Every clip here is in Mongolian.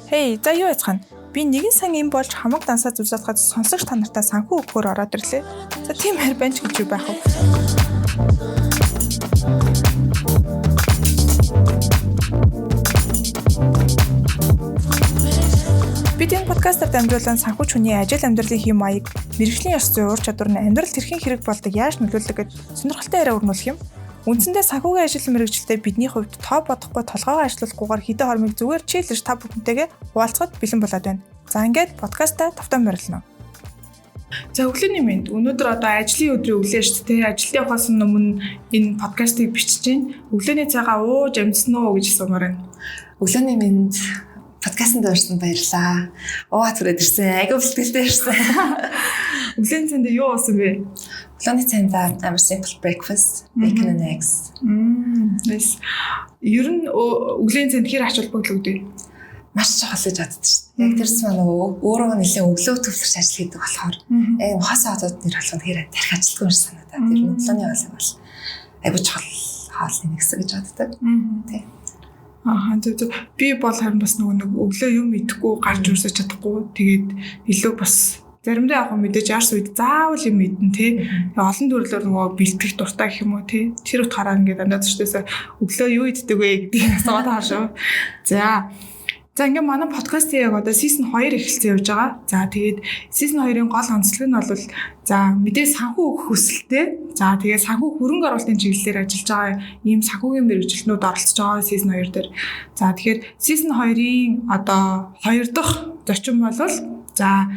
Хей, за юу яцхан? Би нэгэн сан юм болж хамаг дансаа зүсэлдэхэд сонсогч та нартай санхүү өгөхөөр ороод ирлээ. За тийм хайр байна ч гэж юу байх вэ? Бид энэ подкастаар дамжуулан санхүүч хүний ажил амьдралын хэм маяг, мэргэжлийн ёс зүйн ур чадвар нь амьдралд хэрхэн хэрэг болдог, яаж нөлөөлдөг гэж сонирхолтой яриа өрнүүлэх юм. Үндсэндээ санхүүгийн ажилтны мэргэжилтэд бидний хувьд тоо бодохгүй толгойгоо ажиллуулахгүйгээр хэдэн хормыг зүгээр чийлж та бүхэнтэйгээ хуваалцахад бэлэн болоод байна. За ингээд подкастаа тавтан морилно. За өглөөний мэнд. Өнөөдөр одоо ажлын өдрийн өглөө шүү дээ. Ажилд явахаас өмнө энэ подкастыг бичиж байна. Өглөөний цагаа ууж амжсан уу гэж асуумаар байна. Өглөөний мэнд. Подкастт орсон баярлаа. Түрээд ирсэн. Айгуу бэлтгэлтэй ирсэн. Өглөөний цайнд юу уусан бэ? Өглөөний цайнд амар simple breakfast, bacon and eggs. Nice. Ер нь өглөөний цайнд хэр ач холбогдол өгдөг? Маш чухал гэж боддог шүү дээ. Яг тэрс маань өөрөө нэлээд өглөө төвлөрч ажил хийдэг болохоор ухаасаа одод нэр болох нь хэр тарих ажилтгүй юм санагдаад. Тэр өглөөний хоолой бол айгуу чухал хоолны нэг хэсэг гэж боддог. Тийм. Би бол харин бас нэг өглөө юм идэхгүй гарч үрсэж чадахгүй. Тэгээд илүү бас заримдаа яг мэдээж яарс үед заавал юм идэн тий. Олон төрлөөр нөгөө бэлтгэх дуртай гэх юм уу тий. Тэр утгаараа ингээд дандаа зөвшөөсөө өглөө юу иддэг вэ гэдгийг асууад байгаа шүү. За ингээд манай подкастын яг одоо season 2 эхэлсэн явж байгаа. За тэгээд season 2-ын гол онцлог нь бол за мэдээ санхүү өгөх хүсэлтэй. За тэгээд санхүү хөрөнгө оруулалтын чиглэлээр ажиллаж байгаа ийм санхүүгийн мэргэжилтнүүд оролцож байгаа season 2 дээр. За тэгэхээр season 2-ын одоо 2 дахь зочин бол за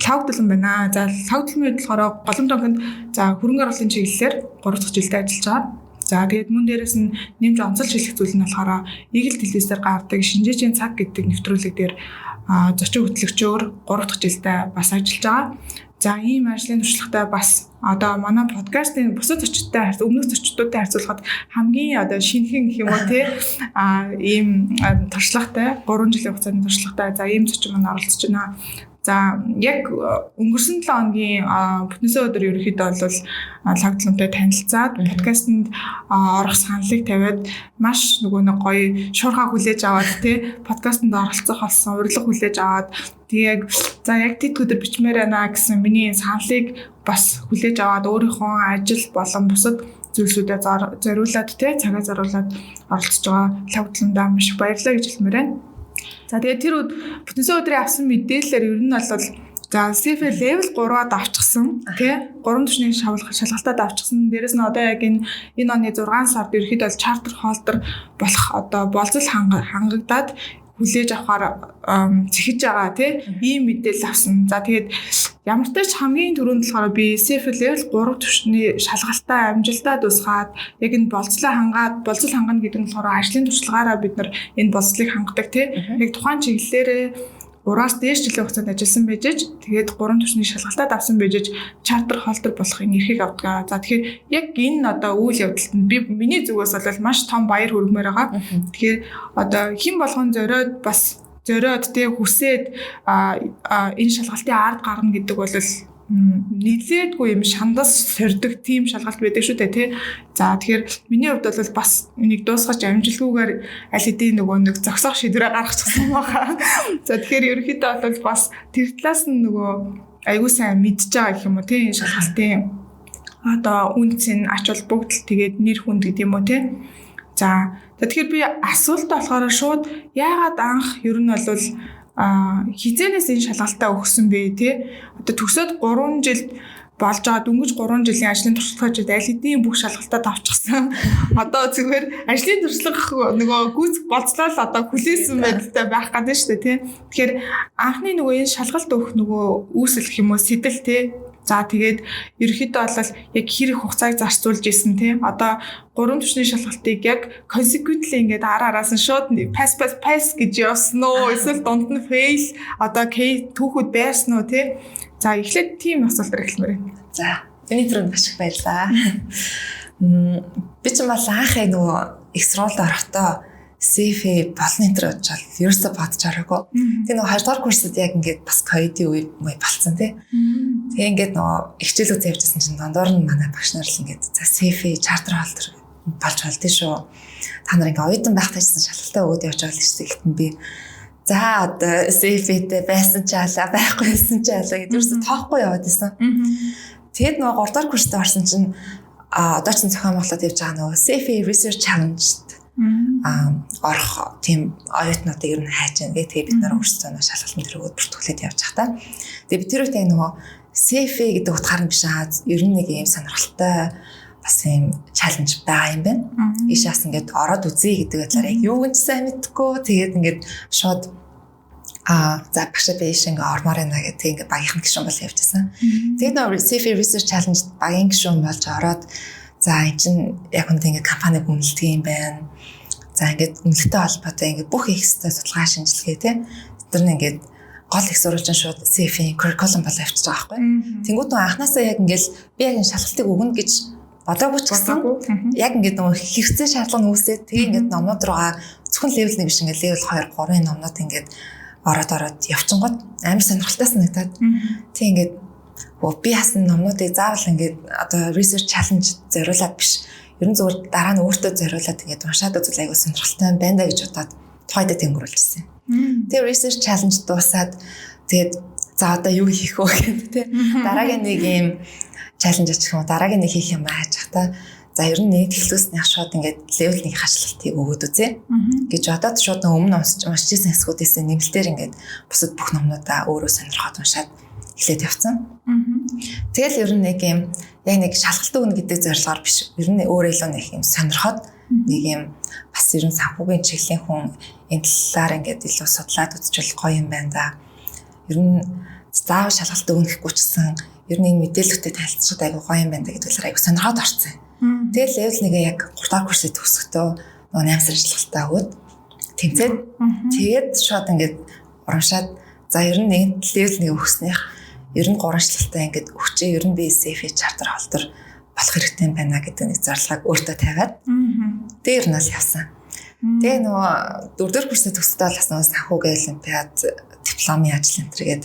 логдлон байна. За логдлын үед болохоор голом тонхонд за хөрөнгө оруулалтын чиглэлээр 3 дахь жилдээ ажиллаж байгаа. За тэгээд мөн дээрээс нь нэмж онцолж хэлэх зүйл нь болохоор Eagle телевизээр гардаг шинжээчийн цаг гэдэг нэвтрүүлэг дээр зочин хөтлөгчөөр 3 дахь жилдээ бас ажиллаж байгаа. За ийм ажлын туршлагатай бас одоо манай подкастын бусад зочдтой өмнөх зочдуудтай харьцуулахад хамгийн одоо шинэхэн гэх юм уу те ийм туршлагатай 3 жилийн хугацааны туршлагатай за ийм зочин маань оролцож байна. За яг өнгөрсөн 7 хоногийн бүтэнсэ өдөр ерөнхийдөө бол логдлонтой танилцаад подкастэнд орох саналыг тавиад маш нөгөө нэг гоё шуурхаа хүлээж аваад тий подкастэнд оролцох болсон урилга хүлээж аваад яг тэд өдөр бичмээр байна гэсэн миний саналыг бас хүлээж аваад өөрийнхөө ажил болон бусад зүйлсүүдэд зориулаад тий цагаа зориулаад оролцож байгаа логдлондоо маш их баярлалаа гэж хэлмээр байна. За тэгээд тэр бүтэнсэ өдрийн авсан мэдээлэлээр ер нь бол за CFA level 3-аад авчихсан тий 3 түвшний шалгалтад авчихсан. Дээрэс нь одоо яг энэ оны 6 сард ерөөхдөө чартер холдер болох одоо болцол хангагдаад хүлээж авахар зэхэж байгаа тий ийм мэдээлэл авсан. За тэгээд ямар ч тач хамгийн түрүүнд болохоор би CFA level 3 түвшний шалгалтаа амжилтаа дуусгаад яг энэ болцлоо болцол хангана гэдэг нь болохоор ажлын туршлагаараа бид нар энэ болцлыг хангадаг тий яг тухайн чиглэлээр 3-аас дээш жилийн хугацаанд ажилласан байжээж тэгээд 3 түвшний шалгалтад авсан байжээж чартер холдер болохын эрхийг авдаг. За тэгэхээр яг энэ одоо үйл явдалд би миний зүгээс бол маш том баяр хүргэмээр байгаа. Тэгэхээр одоо хэн болгон зориод тэг хүсээд энэ шалгалтын ард гарна гэдэг бол нийлээдгүй юм шандас сордог тийм шалгалт байдаг шүү дээ тий. За тэгэхээр миний хувьд бол бас энийг дуусгаж амжилтгүйгээр аль хэдийн нөгөө нэг зогсоох шийдвэрээ гаргачихсан байгаа. За тэгэхээр ерөнхийдөө бол бас тэр талаас нь нөгөө аягүй сайн мэдж байгаа гэх юм уу тий шалгалтын одоо үнц нь ач холбогдол тэгээд нэр хүнд гэдэг юм уу тий. За тэгэхээр би асуулт болохоор шууд яагаад анх ер нь бол хизэнээс энэ шалгалтаа өгсөн бэ тий одоо төгсөөд 3 жил болж байгаа дөнгөж 3 жилийн ажлын туршлагаач аль хэдийн бүх шалгалтад авчихсан. Одоо зүгээр ажлын туршлага нөгөө гүйцэх болцлоо л одоо хүлээсэн байдалтай байх гэдэг нь шүү дээ тий. Тэгэхээр анхны нөгөө энэ шалгалт өгөх нөгөө үүсэл гэх юм уу сэтэл тий. За тэгээд ерөөхдөө бол яг хэрэг хугацааг зарцуулж исэн тий. Одоо 3 түвшний шалгалтыг яг consequently ингээд араас нь шууд pass гэж явсан уу? Эсвэл дунд нь fail одоо түүхүүд байсан уу тий? За эхлээд тийм асуултаар эхлэмээр байна. За миний түрүүнд маш их баярлаа. Би ч мал анхаа нөгөө их сургуульд орохдоо CFA болно энэ гэж ерөөсө бодож араагүй. Тэгээ нөгөө 2 дугаар курсад яг ингээд бас ковидын үе болцсон тий. Тэгээ ингээд нөгөө хичээлүүд явьжсэн чинь дондор нь манай багш нар л ингээд за CFA чартер холдер болж болдсон шүү. Та нар ингээд оюутан байх тайсан шалгалтаа өгөөд явж байгаа л шүү. Гэхдээ би За одоо CFA-тэй байсан ч алаа, байхгүйсэн ч алаа гэдэг үсээ тоохгүй яваад байсан. Тэгэд нөгөө 3 дахь курст орсон чинь одоо ч зохион байгуулалт явж байгаа нөгөө CFA Research Challenge-д орох тийм оюутнуудыг ер нь хайж байгаа. Тэгээ бид нар өөрсдөө шалгалтын төрөөгөө бүртгүүлээд явж байгаа та. Тэгээ бид тэр үедээ нөгөө CFA гэдэг утгаар нь биш ер нь нэг юм сонирхолтой бас юм чаленж байгаа юм байна. Ишээс ингээд ороод үзье гэдэг байдлаар юу гэнч сайн мэдхгүй тэгээд ингээд шууд за багш биш ингээ ормоор байна гэдэг ингээ багийнхан гишүүн бол явж байсан. Тэгээд нөө CFA Research Challenge багийн гишүүн болж ороод за энэ чинь яг үндэ ингээ компани гүнэлдэг юм байна. За ингээд үнэлгээтэй холбоотой ингээ бүх их хэстэй судалгаа шинжилгээ тий. Тэр нь ингээд гол их сурвалжин шууд CFA curriculum бол авчиж байгаа байхгүй. Тэнгүүд нөө анханасаа яг ингээл би яг энэ шалгалтыг өгнө гэж бодоогүй ч гэсэн яг ингээд нөгөө хэрэгцээ шаардлага үүсээд тэгээ ингээд номнууд руугаа зөвхөн level 1 биш ингээд level 2 3-ын номнууд ингээд ороод явчихгод амар сонирхолтой санагдаад тийм ингээд би хасан номнуудыг заавал ингээд одоо research challenge зориулаад биш ер нь зөвхөн дараа нь өөртөө зориулаад ингээд уншаад үзвэл аягүй сонирхолтой байна да гэж бодоод тухайд тэнгэрүүлжсэн. Тэгээ research challenge дуусаад тэгээд за одоо юу хийх вэ гэдэг тийм дараагийн нэг юм challenge ачих юм дараагийн нэг хийх юм байж хата за ер нь нэг техлүүсний шууд ингээд level 1 хачлалтыг өгөөд үзье гэж бодоод шууд өмнө уншижсэн хэсгүүдээс нэмэлтээр ингээд бусад бүх номнуудаа өөрөө сонирхоод уншаад эхлээд явцсан. Тэгэл ер нь нэг юм яг нэг шалгалт өгнө гэдэг зорилгоор биш ер нь өөрөө илүү нэг юм сонирхоод нэг юм бас ер нь санхүүгийн чиглэлийн хүн энэ талаар ингээд илүү судлаад үзчихвэл гоё юм байна да. Ер нь заавал шалгалт өгнөхгүй ч гэсэн ер нь энэ мэдээлэлтэй танилцуулаад айгу гоё юм байна гэдэг талаар айгу сонирхоод орсон. Тэгэл level 1-гээ яг 3 дахь курсыг төгсөхдөө нөгөө 8 сар ажиллалтаа өгөөд тэмцээд тэгээд шууд ингээд урамшаад за ер нь нэг level 1 өгснөх ер нь 3 ажиллалтаа ингээд өгчээ ер нь би CFA charter холдор болох хэрэгтэй юм байна гэдэг нэг зарлага өөртөө тавиад дээр нь л явсан. Тэгээ нөгөө 4 дахь курсыг төгсөхдөө бас нөгөө санхүүгийн олимпиад дипломын ажил энэ төргээд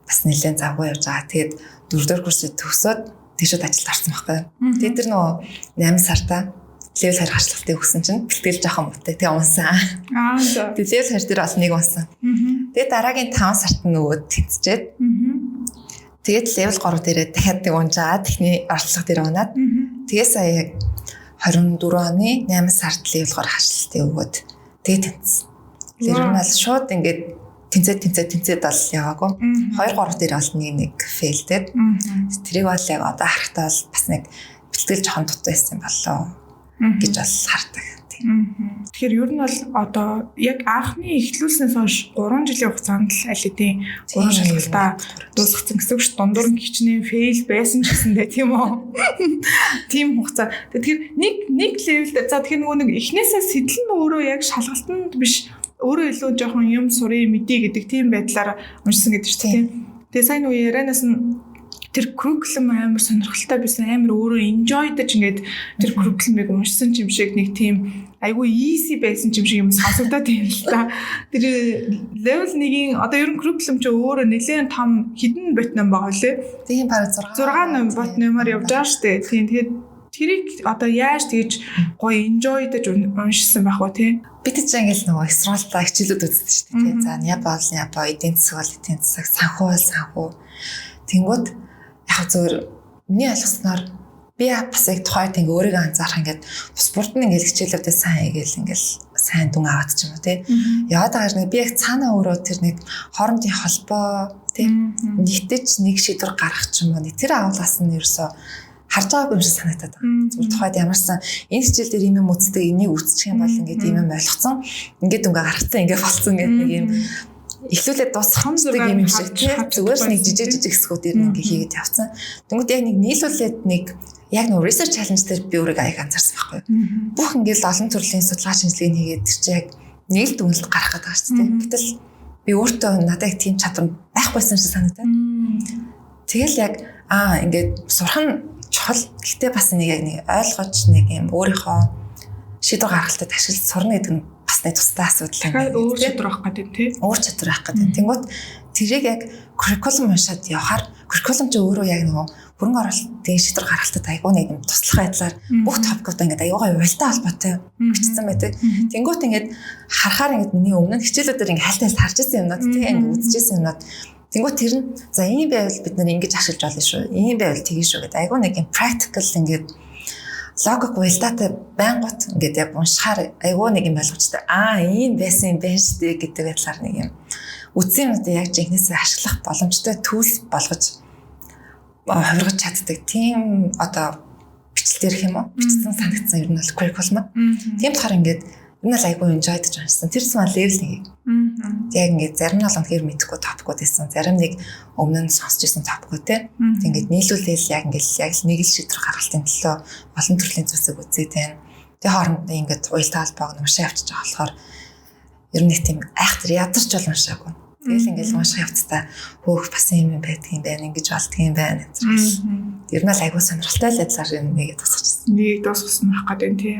бас нэлээд завгүй явж байгаа. Тэгээд 4 дахь курсыг төгсөөд тийшээ ажилд орсон байхгүй. Тэгээд тэр нөгөө 8 сартаа level 2 хачлалтыг өгсөн чинь бэлтгэл жоохон муутай. Тэгээ унсан. Тэгээд level 2 дээр бас нэг унсан. Тэгээд дараагийн 5 сард нөгөө тэнцчээд тэгээд level 3 дээрээ дахиад нэг унжаад техний орчилго дээр унаад тэгээд сая яг 24 оны 8 сард level 3 хачлалтыг өгөөд тэгээд тэнцсэн. Тэр нь бол шууд ингээд тэнцээд бол яваагүй. 2-3 дээр бол нэг фейлдээд. Тэрийг бол яг одоо харахтаа бол бас нэг бэлтгэл жоохон дутуу байсан болоо гэж бол хардаг. Тэгэхээр ер нь бол одоо яг анхны эхлүүлснээс хойш 3 жилийн хугацаанд л аль хэдийн 3 шалгалтаа дуусгацсан гэсэн үг ш дундуур нь хичнээн фейл байсан ч гэсэндээ тийм үү. Тийм хугацаа. Тэгэхээр нэг левел дээр за тэгэхээр нөгөө нэг эхнээсээ сэтэл нь өөрөө яг шалгалтанд биш өөрөө илүү жоохон юм сурыг мэдээ гэдэг тийм байдлаар уншсан гэдэг чинь тийм. Тэгээ сайн уу ярианаас нь тэр curriculum амар сонирхолтой байсан амар өөрөө enjoy дэж ингээд тэр curriculum-ыг уншсан юм шиг нэг тийм айгүй easy байсан юм шиг юм сонсогдоод тийм л та. Тэр level 1-ийн одоо ер нь curriculum ч өөрөө нэлээд том хідэн бот ном байгаа лээ. Тийм бараг 6 ном бот номоор явж байгаа штэ. Тийм тэгээд тэрийг одоо яаж тэгж гоё enjoy дэж уншсан байх вэ тий? Бид ч ингээл нөгөө экстралта хичээлүүд үздэг шүү дээ. За Япон эдийн засаг бол эдийн засаг, санхүү. Тэнгүүд яг зөвөр миний ойлгосноор би бас яг тухайд ингээ өөрийгөө анзаарах ингээд бус бүрд нь ингээл хичээлүүдээ сайн ингээл сайн дүн аваад ч юм уу тий. Яваад байгаа нэг би яг цаанаа өөрөө тэр нэг хоорондын холбоо тий нэгтэж нэг шийдвэр гаргах ч юм уу тэр агуулгаас нь ерөөсөө харж байгаагүй юм шиг санагдаад байна. Зүгээр тухайд ямарсан энэ хичээл дээр юм үздэг, энийг үзчих юм бол ингээд юм ойлгоцсон. Ингээд ингээ гаргацсан, ингээ болцсон гэдэг нэг юм эхлүүлээд дуусгахдаг юм шиг тийм зүгээр нэг жижиг хэсгүүдээр ингээ хийгээд явцсан. Тэнгүүд яг нэг нийлүүлээд нэг яг нэг research challenge дээр би өөрийгөө аяг анзаарсан байхгүй. Бүх ингээл олон төрлийн судалгаа шинжилгээг хийгээд тэр чинь яг нийлд үнэлт гарах гэдэг шүү дээ. Гэтэл би өөртөө надад тийм чадвар байхгүйсэн шиг санагдаад. Тэгэл яг ингээд сурах чухал. Гэтэ бас нэг яг нэг ойлгож нэг юм өөрийнхөө шийдвэр гаргалтад ашиглаж сурна гэдэг нь бас нэг тусдаа асуудал юм байна. Өөр чадвар авах гэдэг тийм. Өөр чадвар авах гэдэг. Тэнгүүт тэрийг яг curriculum уншаад явахаар curriculum ч өөрөө яг нөгөө хөрөнгө оруулалтын шийдвэр гаргалтад айгүй нэг юм туслах байдлаар бүх топикуудаа ингээд аюугаа уялдаа холбоотой бичсэн байдаг. Тэнгүүт ингээд харахаар ингээд миний өмнө нь хичээлүүдээр ингээд хайлтаас харж ирсэн юмнууд тийм ингээд үзчихсэн юмнууд. Тэнгүүт тэр нь за ийм байвал бид нар ингэж ашиглаж болно шүү. Ийм байвал тэгнэ шүү гэдэг айгүй нэг юм practical ингээд логик уялдаатай байнгут ингээд яг уншихаар айгүй нэг юм ойлгочтой. Ийм байсан юм байна шүү дээ гэдэг байдлаар нэг юм үдсэн юмудаа яг жинхнээсээ ашиглах боломжтой tools болгож хувиргаж чаддаг тийм одоо бичлэлэр хэм үү бичсэн санагдсан ер нь бол curriculum. Тийм болохоор ингээд энэ л айгүй enjoy гэж уншсан. Тэрс маа level нэг. Яг ингээд зарим нь бол үнэхээр мэдэхгүй топикууд байсан. Зарим нэг өмнө нь сонсч ирсэн топикууд те. Ингээд нийлүүлэл яг нэг л шийдвэр гаргалтын төлөө олон төрлийн зүйлсийг үзээд байна. Тэгээ хоорондоо ингээд уялдаа холбоог уншаа авчиж байгаа болохоор ер нь нэг тийм айхтар ядарч бол уншаагүй. Тэгэл ингээд унших явцдаа хөөх бас юм байдгийн байна, ингэж болдгийн байна гэж. Ер нь л айгүй сонирхолтой байдлаар нэгээ тусгачсан. Нэг дуусгасан байх гэдэг тий.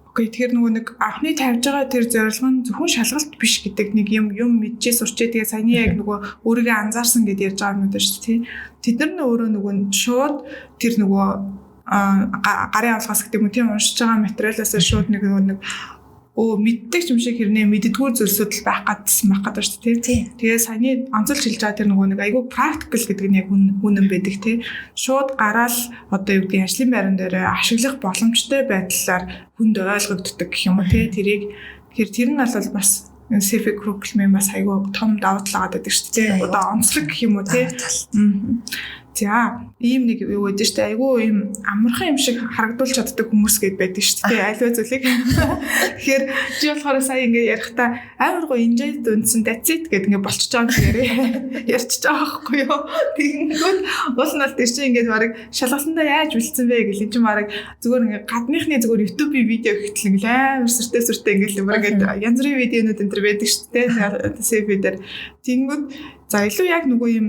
Окей, тэгэхээр нөгөө нэг анхны тавьж байгаа тэр зорилго нь зөвхөн шалгалт биш гэдэг нэг юм мэдчихээ сурчээ. Тэгээ саяны яг нөгөө өөрийгөө анзаарсан гэдээ ярьж байгаа юм даа шүү дээ. Тэд нар өөрөө нөгөө шууд тэр нөгөө гарын авалгаас гэдэг юм тийм уншиж байгаа материалаас шууд нэг мэддэг юм шиг хэрнээ мэддэггүй зүйлсүүд л байх гадсан шүү дээ. Тэгээ саяны онцолж хэлж байгаа тэр нөгөө нэг айгүй practical гэдэг нь яг үнэн байдаг тий. Шууд гараал одоо юу гэдэг ажлын байран дээр ашиглах боломжтой байдлаар хүнд ойлгогддог гэх юм уу тий. Тэр нь бол бас civic curriculum бас айгүй том давуу тал байгаа гэдэг шүү дээ. Одоо онцлог гэх юм уу тий. За ийм нэг юу гэдэг шүү дээ. Айгүй ийм амархан юм шиг харагдуулж чаддаг хүмүүс гээд байдаг шүү дээ. Альва зүйлийг. Тэгэхээр чи болохоор сая ингээд ярихдаа амар гоо enjoy дүнсэн that's it гэдэг ингээд болчихж байгаа юм яриа. Ярьчихж байгаа байхгүй юу? Тэгэнгүүт уул нь бол тэр чинь ингээд барыг шалгалтандаа яаж үлдсэн бэ гэл энэ чинь барыг зүгээр ингээд гадныхны зүгээр YouTube-ийн видео гэхтэл ингээд амар сүртэй ингээд юм ингээд янз бүрийн видеонууд энэ төр байдаг шүү дээ. CV дээр. Тэгэнгүүт за илүү яг нөгөө юм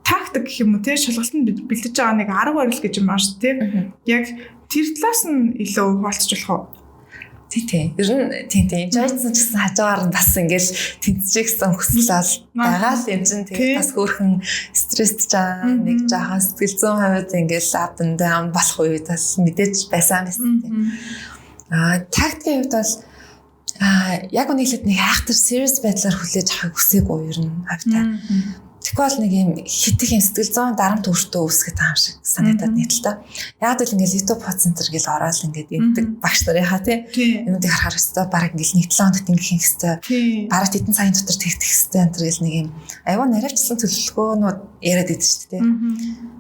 тактик гэх юм уу те шалгалтанд бэлдэж байгаа нэг арга барил гэж юм аа шүү те. Яг тэр талаас нь илүү хуваалцж болох уу? Тий. Ер нь тий enjoyсан ч гэсэн хажуугаар нь бас ингээл тэнцэж гэсэн хүсэл бол байгаа л юм чинь тий бас хөөрхөн стресстэй жаа нэг жаахан сэтгэл зүйн хувьд ингээл up and down болох үед бас мэдээж байсан байсан тий. Тактикийн хувьд бол яг үнэхээр нэг айхтар serious байдлаар хүлээж авахыг хүсээгүй ер нь хавтаа. Тэгвэл нэг юм хитэх юм сэтгэл зүйн дарамт өөртөө үүсгэж байгаа юм шиг санагдаад нийт л та. Яг л ингээл YouTube Pod Center гэл ороод ингээд эндэг багш нарынхаа тий юмдыг харахаар өстой баг ингээл нэг 7 хоногт ингэх хэвээр бараг тэдэн цагийн дотор тэгтэх хэвээр энэ гэл нэг юм аюу наривчлсан төлөвлөгөөнүүд яриад идэв шүү дээ.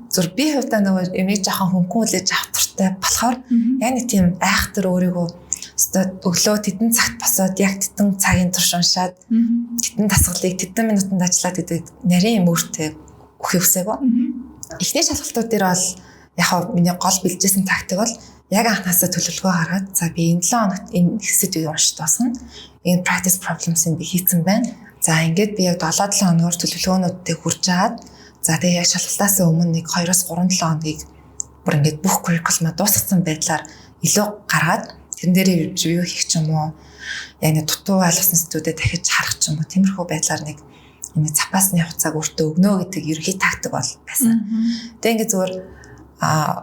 Зүр би хувьдаа нөгөө эмийг жоохон хөнгөн үлээж авах туртай болохоор яг нэг тийм айхтар өөрийгөө өглөө тэдэн цагт босоод яг тэдэн цагийн турш уншаад тэдэн дасгалыг тэдэн минутанд ажиллаад гэдэг нарийн юм өөртөө өгөх үсээгөө. Эхний шалгалтууд дээр бол яг миний гол бэлжсэн тактик бол яг анхнаасаа төлөвлөгөө гаргаад за би энэ 7 хоногт энэ хэсэг уншиж дуусна. Энэ practice problems-ыг би хийцэн байна. За ингээд би яг 7-7 хоногор төлөвлөгөөнүүдтэй хүрч чаад за тэгээ яг шалгалтаас өмнө нэг 2-3 7 хоногийг бүр ингээд бүх curriculum-а дуусгасан байдлаар илүү гаргаад тэрэн дээр ревю хийх ч юм уу яг нэг дутуу ойлгосон зүйлүүдэд дахиж харах ч юм уу тиймэрхүү байдлаар нэг юм запасны хугацааг өөртөө өгнө гэдэг ерөнхий тактик бол байсан. Тэгээ ингээд зүгээр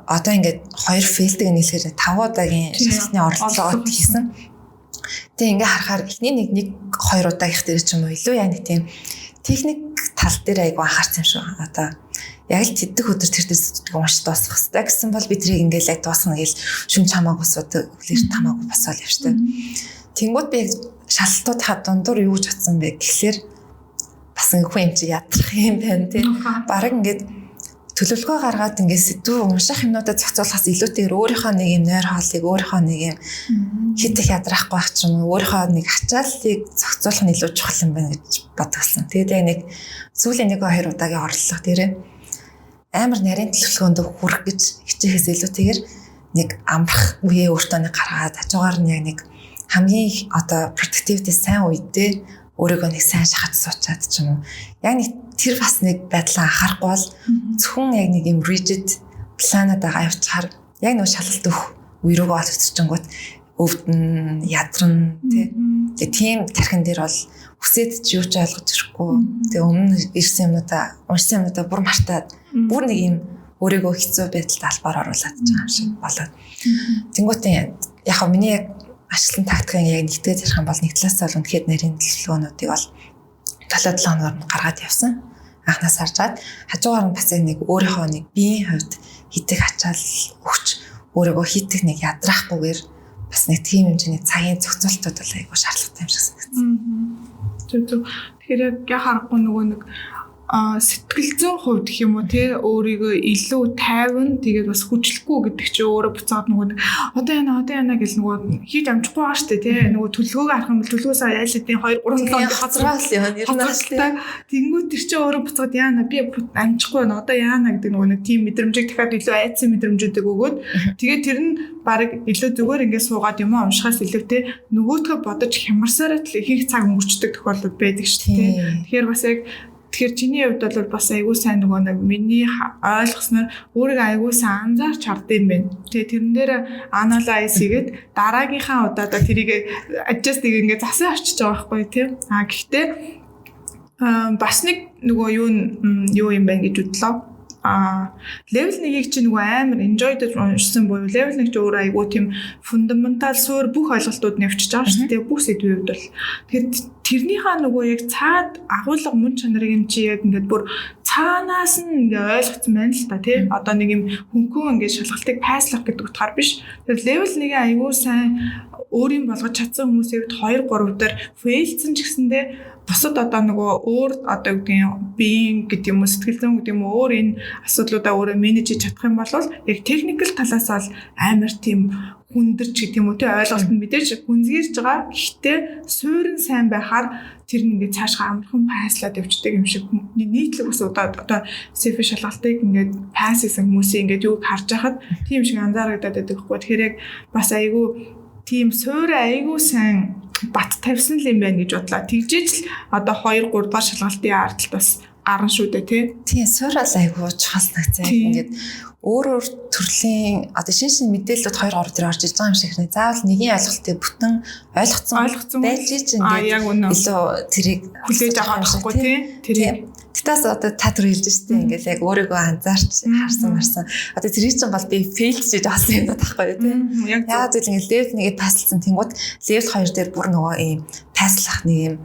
одоо ингээд 2 фейлдэг нийлэхээр 5 удаагийн шалгалтын оролцоогоо хийсэн. Тэгээ ингээд харахаар эхний нэг 2 удаагийнх дээр ч юм уу илүү яг нэг тийм техник тал дээр айгу анхаарсан юм шүү. Одоо яг л тэддэх өдөр тэр зүйлсүүдийг уншиж дуусгах хэрэгтэй гэсэн бол би тэрийг ингээл яг дуусгана гэж шүн чамаагүй суудаг өглөөр тамаагүй басаал явжтай. Тэнгүүд би шалгалтуудынхаа дундуур юу гэж бодсон бэ гэхлээр бас хүн юм чи ядрах юм байна тий. Бараг ингээд төлөвлөгөө гаргаад ингээд сэдв унших юмнуудаа зохицуулахаас илүүтэйгээр өөрийнхөө нэг юм нойр хоолыг өөрийнхөө нэг юм хит их ядрахгүй байх ч юм уу өөрийнхөө нэг ачааллыг зохицуулах нь илүү чухал юм байна гэж бодгосон. Тэгээд яг нэг сүүлийн 1-2 удаагийн оролцох дээрээ амар нарийн төлөвлөгөөнд хүрэх гэж хичээхээс илүүтэйгээр нэг амрах үеэ өөртөө нэг гаргаад хажуугаар нь яг нэг хамгийн одоо productivity сайн үедээ өөрийгөө нэг сайн шахаж суучаад ч юм уу. Яг нэг тэр бас нэг байдлаа анхаарахгүй бол зөвхөн яг нэг юм rigid планад байгаа явчихаар яг нэг шалгалт өгөх үе рүүгээ олцчихгонгууд өвдөн, ядран тийм тархин дээр бол хүсээд ч юу ч ойлгож ирэхгүй. Тэгээ өмнө ирсэн юмнуудаа, уншсан юмнуудаа бүр мартаад бүр нэг юм өөрийгөө хэцүү байдалд албаар оруулаад байгаа юм шиг болоод. Тэнгуүтээ яг миний яг ашиглан тактикын яг нэгтгэж ярих юм бол нэг талаас нь үнэхээр нарийн төлөвлөгөөнүүдийг бол 7 хоногор гаргаад явсан. Анхнаас харжаад хажуугаар нь бас нэг өөрийнхөө нэг биеийн хувьд хитэг ачаал өгч өөрийгөө хитэг нэг ядрахгүйгээр бас нэг тийм хэмжээний цагийн зохицуултууд бол айгүй шаардлагатай юм шиг санагдсан. Тэгэхээр яг харахгүй нөгөө нэг сэтгэл зүйн хувьд гэх юм уу те өөрийгөө илүү тайван тэгээд бас хүчлэхгүй гэдэг чинь өөрөө буцаад нөгөө нэг одоо яана гэл нөгөө хийж амжихгүй байгаа штэ те нөгөө төлөвлөгөөг харах юм бол төлөвөөсөө аль хэдийн 2 3 7 хазраас юм ер нь штэ тэнгуү тэр чинь өөрөө буцаад яана би амжихгүй байна одоо яана гэдэг нөгөө нэг тийм мэдрэмжийг дахиад илүү айцсан мэдрэмжүүдийг өгөөд тэгээд тэр нь баг илүү зүгээр ингээд суугаад юм уншихаас илүү те нөгөөдгөө бодож хямарсараа л их цаг өнгөрчдөг тохиолдол байдаг штэ те тэгэхээр бас яг тэгэхээр чиний хувьд бол бас айгүй сайн нөгөө нэг миний ойлгосноор өөрийгөө айгүй сайн анзаарч хардсан юм байна. Тэгээ тэрэн дээр анализ хийгээд дараагийнхаа удаадаа тэрийг adjust ингээд засаа очиж байгаа байхгүй тийм. Гэхдээ бас нэг нөгөө юу юм байна гэж бодлоо. Level 1-ийг чи нөгөө амар enjoy гэж уншсан буюу level 1 ч өөрөө айгүй тийм фундаментал суурь бүх ойлголтууд нь явчихж байгаа шүү дээ. Бүх сэдвийн хувьд бол. Тэгэхээр тэрнийхээ нөгөө яг цаад агуулга мөн чанарыг юм чи яг ингээд бүр цаанаас нь ингээд ойлгоцсон байна л та тий. Одоо нэг юм хөнгөн ингээд шалгалтыг пайслах гэдэг утгаар биш. Тэр level 1-ийг айгүй сайн өөрийн болгож чадсан хүмүүсийн хувьд 2 3 дээр failсэн ч гэсэндээ бусад одоо нөгөө өөр одоо гэдгийг биеийн гэдэг юм уу сэтгэл зүйн гэдэг юм уу өөр энэ асуудлуудаа өөрөө менеж хийж чадах юм бол яг техникэл талаас бол амар тийм хүндэрч гэдэг юм уу тий ойлголт нь мэдээж гүнзгийрж байгаа. Гэхдээ суурин сайн байхаар тэр нь ингээд цаашгаа амархан пайслаад явждаг юм шиг нийтлэг ус одоо СФ шалгалтыг ингээд пайс хийсэн хүмүүсийн ингээд юуг харж байхад тийм шиг анзаарагдаад байдаг хгүй. Тэгэхээр яг бас айгүй тийм суурь айгүй сайн бат тавьсан л юм байна гэж бодлоо. Тэгжээж л одоо 2 3 дугаар шалгалтын ард бас гарна шүү дээ тий. Тийм суурь бол айгүй чухал нагцаа. Ингээд өөр төрлийн одоо шинэ мэдээлэлүүд 2 3 дээр орж иж байгаа юм шиг нэ. Заавал нэгin ойлголтыг бүтэн ойлгоцсон байж ич ингээд илүү тэрийг хүлээж авах хэрэггүй тий. Тэрийг Тэтээс одоо та түр хэлж штэ ингээл яг өөрийгөө анзаарч харсан марсан. Одоо тэр чинь бол би фейл хийж авсан юм таахгүй тий. Яг зүйл ингээл level 1-ийг паслсан тэнгууд level 2 дээр бүр нөгөө ийм паслах нэг юм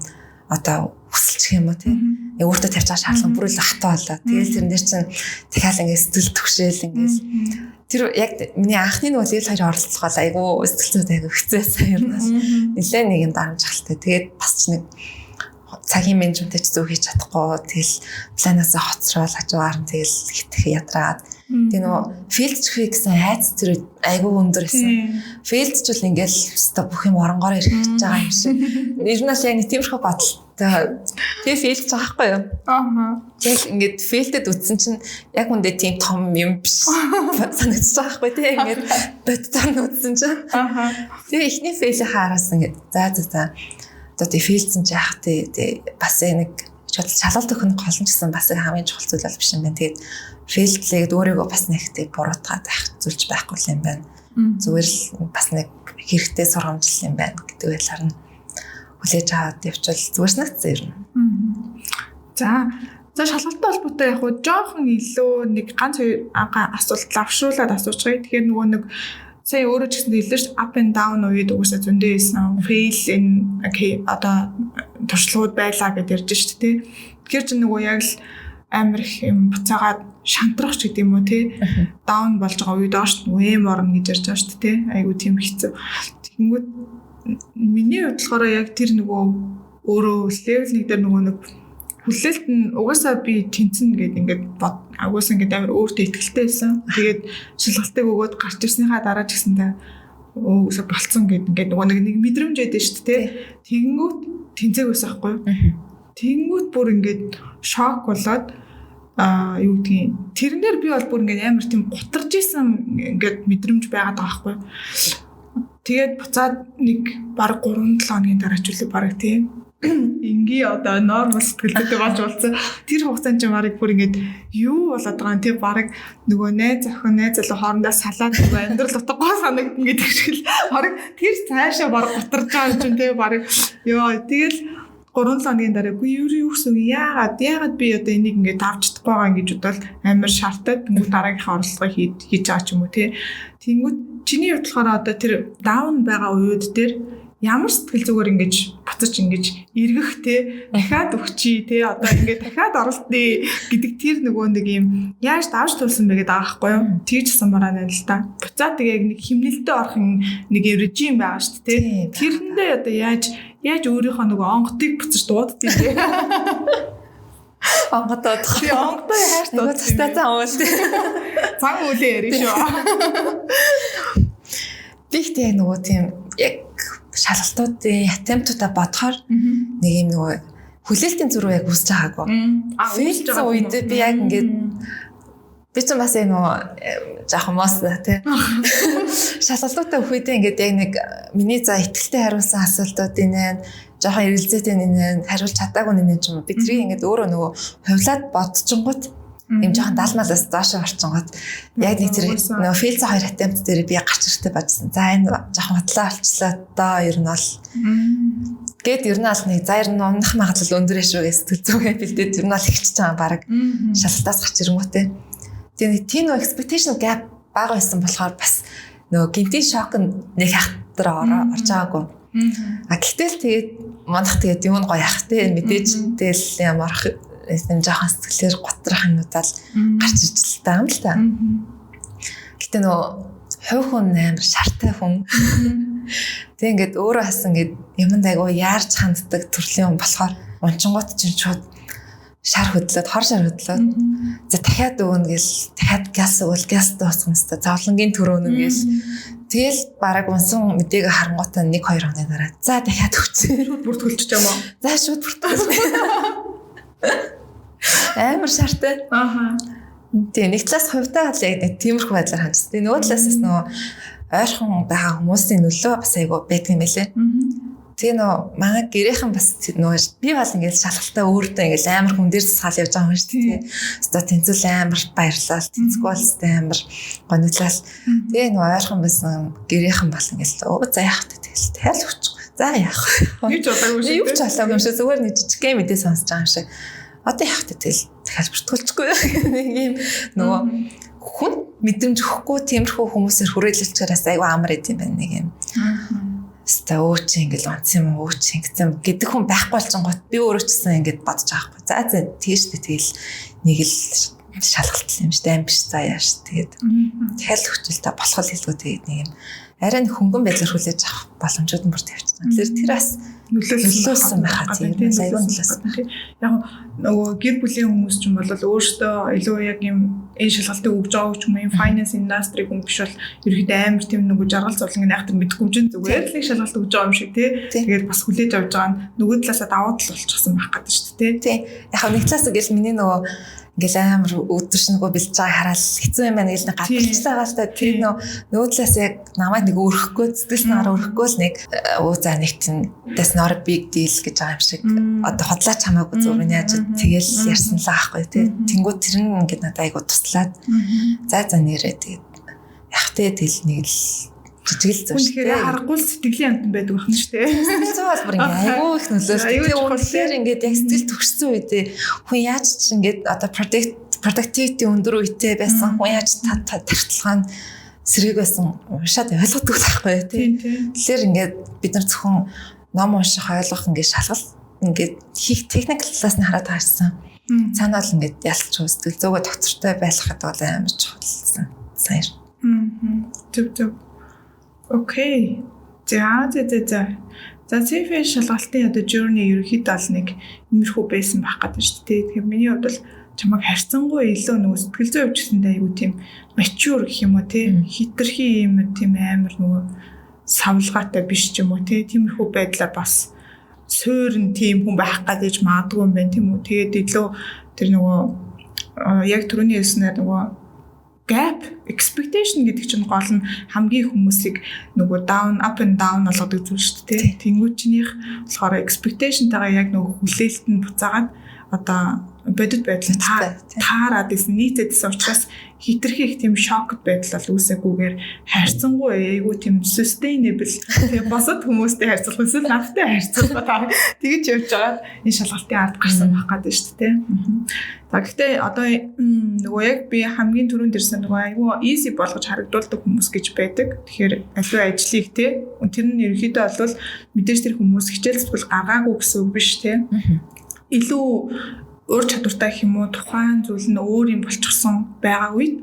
одоо хүсэлчих юм уу тий. Яг өөртөө тавьж байгаа шаардлага бүр л хатаа болоо. Тэгэл тэрэн дээр чинь дахиад ингээл сэтгэл төвшөөл ингээл тэр яг миний анхны нөгөө level 2 оролцох бол айгүй сэтгэл зүйд айгүй хэцээсэн юм бас. Нилээ нэг юм дарамжхалтай. Тэгээд бас ч нэг цагийн менежментэд зөв хийж чадахгүй тэгэл планасаа хоцрол хажуугаар нь тэгэл хитэх ядраад тэгээ нөгөө филдчхий гэсэн айц тэр айгүй өндөр байсан. Филдч бол ингээл өстой бүх юм оронгоор ирэх гэж байгаа юм шиг. Ер нь л яг нэг тиймэрхүү бодолтой. Тэгээ филдч байгаа байхгүй юу? Яг ингээд филдэд үтсэн чинь яг үндэ тийм том юм биш. Санагдаж байгаа байхгүй тий ингээд бодтоор нь үтсэн чинь. Тэгээ ихний фейлийг хаараас ингээд за одоо фейлсэн ч яах тий бас нэг шалгалт өгөх гол нь гэсэн бас хамгийн чухал зүйл бол биш юм байна. Тэгээд фейлдлээд өөрийгөө бас нэг тий буруутгаад байх зүйлч байхгүй юм байна. Зүгээр л бас нэг хэрэгтэй сургамжлал юм байна гэдэг байдлаар нь хүлээж аваад явчвал зүгээр санагдсан юм. За шалгалттай холбоотой яг хуу жоохон илүү нэг ганц асуулт лавшруулаад асуучихъя. Тэгэхээр нөгөө нэг сая өөрөө ч гэсэн хэллээ шүү up and down үед угсаа зөндөө байсан. Fail in одоо туршлагууд байлаа гэдээ ярьж шүү дээ. Тэгэхээр ч нөгөө яг л амар их юм буцаагаад шантрах ч гэдэг юм уу тий. Down болж байгаа үед доош нүм орно гэж ярьж байгаа шүү дээ. Айгу тийм хэцүү. Тэгэнгүүт миний бодлохоор яг тэр нөгөө өөрөө level 1 дээр нөгөө нэг хүлээлт нь угаасаа би тэнцэн гэдэг ингээд угаасаа ингээд амар өөртөө ихтэй байсан. Тэгээд шалгалтыг өгөөд гарч ирснийхаа дараа ч гэсэндээ угаасаа болцсон гэдэг ингээд нөгөө нэг мэдрэмж өгдөө шүү дээ. Тэгэнгүүт тэнцээг байсан байхгүй юу? Тэгэнгүүт бүр ингээд шок болоод юу гэдгийг тэрнээр би бол бүр ингээд амар тийм гутарж исэн ингээд мэдрэмж байгаад байгаа байхгүй юу? Тэгээд буцаад нэг баг 3-7 хоногийн дараа ч үлээ баг тийм инги одоо нормал сэтгэлтэй болж болсон. Тэр хугацаанд ч марыг бүр ингээд юу болоод байгаа юм тий баг нөгөө найз залуу хоорондоо салаад нөгөө амьдрал утгагүй санагдана гэдэг шиг л баг тэр цаашаа баг гутарж байгаа юм тий баг ёо тэгэл 3 хоногийн дараа юу гэсэн яагаад би одоо энийг ингээд авч чадахгүй байгаа ингэж бодвол амар шаардаад тэнгуү дараагийнхаа оролцоогоо хийж байгаа ч юм уу тий. Тэнгуү чиний хувьд болохоор одоо тэр даун байгаа үед дээр ямар сэтгэл зүгээр ингэж буцаж ингэж эргэх те дахиад өгчий те одоо ингээд дахиад оролтны гэдэг тэр нөгөө нэг юм яаж давж тулсан бэ гэдэг байгаа байхгүй юу тэгжсэн мараа байна л та буцаад тэгээ яг нэг химнэлтэд орох нэг режим байгаа шүү дээ те тэрэндээ одоо яаж өөрийнхөө нөгөө онготыг буцаж дууддаг те онготод хайр дууддаг тастаа уул те цаг үлээ ярих шүү бихтэй нөгөө тийм яг шалгалтуудын атемптуудаа бодохоор нэг юм нөгөө хүлээлтийн зураг яг үсэж байгаагүй. Фейлж байгаа үед би яг ингээд би ч бас нөгөө жоохон мос тий. Шалгалтуудаа өгөхдөө ингээд яг нэг миний за ихтэлтэй хариулсан асуултуудын нэ жоохон эргэлзээтэй нэ хариулж чадаагүй нэ ч юм уу. Би тэрийг ингээд өөрөө нөгөө хувлаад бодчихгонгот юм жоохон даалмалаас доош орчингод яг нэг тэр нөгөө фейлз 2 атемпт дээр би гарч ирэхтэй бодсон. За энэ жоохон хотлоо олчлаа доо ер нь бол гээд ер нь аль нэг за ер нь унах магадлал өндөрөө шүү гэж сэтгэл зүгээ бэлдээд ер нь бол ихчихэж байгаа баг шалтгаалтаас гарч ирэнгүүтээ. Тэгээ тийм нөгөө expectation gap бага байсан болохоор бас нөгөө гинтийн шок нэг хатар орж байгаагүй. А гэтэл тэгээд манах тэгээд юм гоё ах те мэдээж тэгэл ямар энэ жоохон сэтгэлээр готрах юмудаа л гарч иж л таа юм л та. Гэтэ нөө хувь хүн амар шартай хүн. Тэг ингээд өөрөө хасан ингээд юмд айгу яарч ханддаг төрлийн хүн болохоор унчингууд чинь шууд шар хөдлөөд хор шар хөдлөөд за дахиад өгнө гэл дахиад газ өгвөл газ дуусгах юмстай зовлонгийн төрөөнө гэл тэгэл бараг унсан мэдээг харангуйтаа 1-2 хоногийн дараа за дахиад өгчээ бүр төлчих юм уу? За шууд бүртгүүлсэн. Амар шартай. Ааха. Тэгээ нэг талаас хувьдаа л яг тиймэрхүү байдлаар хандсан. Тэгээ нөгөө талаас бас нөгөө ойрхон байгаа хүмүүсийн нөлөө бас айгу байдаг юм байлээ. Тэгээ нөгөө манай гэрийнхэн бас нөгөө би бол ингээд шалгалтаа өөртөө ингээд амар хүн дээр засгаал явж байгаа юм шүү дээ. Өстой тэнцэл амар баярлал, тэнцгүй болстой амар гонглал. Тэгээ нөгөө ойрхон бас гэрийнхэн бол ингээд өө за яах вэ тэгэл тайл өчгүй. За яах вэ? Юу ч болоогүй шүү. Юу ч болоогүй юм шиг зүгээр нэг жижиг мэдээ сонсож байгаа юм шиг. Одоо яах вэ тэгэл дахиад бүртгүүлчихгүй нэг юм нөгөө хүн мэдрэмж өгөхгүй тиймэрхүү хүмүүсээр хүрээлэлчээрээс айгүй амар идэм байна нэг юм. Ста өөч ингээл онц юм өөч ингэсэн гэдэг хүн байхгүй болчихгоот би өөрөө ч гэсэн ингээд бодож байгаа байхгүй. За тийш тэгэл нэг л шалгалт юм шүү дээ. Аим биш заа яаш тэгээд дахиад хүчилтэй болох хэлгүй тэгээд нэг юм арай хөнгөн байдлаар хүлээж авах боломжууд нь бүр тавьчихсан. Тэр бас нөлөөлсөн байхаа тийм айгүй нөлөөлсөн. Яг нөгөө гэр бүлийн хүмүүс ч юм бол өөртөө илүү яг юм энэ шалгалтыг өгж байгаа ч юм уу finance industry хүн биш бол ерөөдөө амар тийм нөгөө жаргал зовлонгийн айхтар мэдгүй юм чинь зүгээр л шалгалт өгж байгаа юм шиг тий. Тэгээд бас хүлээж авч байгаа нь нөгөө талаасаа давуу тал болчихсон байх гэдэг шүү дээ тий. Яг нэг талаас гэл миний нөгөө ингээл амар өдөршнгөө бэлж байгааг хараад хэцүү юм байна гэж нэг гадалж байгаа л та тэр нөгөө талаас яг намайг нэг өөрөхгүй сэтгэл санаараа өөрөхгүй л нэг өө за нэг тийм that's not a big deal гэж байгаа юм шиг одоо хотлаач хамаагүй зүрх яаж тэгэл ярьсан л аахгүй тий тэнгуү тэр нь ингээд надад айгу туслаад за нэрээ тэгээд яг тэгэл нэг л жижиг л зүйл. Тэгэхээр харахгүй сэтгэлийн амтан байдаг байна шүү дээ. Сэтгэл зүй бол бүр ингээ айгүй их нөлөөлсөн. Тэгээ үнэхээр ингээд яг сэтгэл төгссөн үедээ хүн яаж ч ингээд одоо productivity өндөр үедээ байсан хүн яаж тархталгаа нь сэрэг байсан уншаад ойлгодог байхгүй тий. Тэгэхээр ингээд бид нар зөвхөн ном унших ойлгох ингээд шалгалт ингээд хийх техник талаас нь хараад таарсан. Цаанаа л ингээд ялч сэтгэл зүйгээ доктортой байх гэдэг бол амар чухалсан. Сайн. Зөв. Окей. За. CV шалгалтын одоо journey ерөөхдөө бол нэг иймэрхүү байсан байх гэдэг шүү дээ. Тэгэхээр миний хувьд бол чамайг харьцангуй илүү нөгөө сэтгэл зүйн өвчтөндөө айгу тийм mature гэх юм уу тий. Хитрхи юм тийм амар нөгөө савлгаатай биш ч юм уу тий. Тиймэрхүү байдлаар бас суурн тийм хүн байх гэж магадгүй юм байна тийм үү. Тэгээд илүү тэр нөгөө яг түрүүний хэлснээр нөгөө gap expectation гэдэг чинь гол нь хамгийн хүмүүсийг нөгөө down up and down болгодог зүйл шүү дээ. Тэнгүүчнийх болохоор expectation-тайгаа яг нөгөө хүлээлт нь буцаагаад одоо бодит байдлаар таарад исэн нийцээдсэн учраас хитрхи их тийм шокд байдал бол үүсээгүйгээр харьцангуй айгүй тийм sustainable тэгээ босод хүмүүстэй харьцуулах эсвэл надтай харьцуулах тэгэж явж байгаа энэ шалгалтын ард гарсан байх гэдэг шүү дээ. За гэхдээ одоо нөгөө яг би хамгийн түрүүнд ирсэн нөгөө айгүй easy болгож харагдуулдаг хүмүүс гэж байдаг. Тэгэхээр аливаа ажлыг те тэр нь ерөнхийдөө бол мэдээж тэр хүмүүс хичээл зүтгэл гаргаагүй гэсэн үг биш те. Илүү өөр чадвартай гэх юм уу тухайн зүйл нь өөр юм болчихсон байгаа үед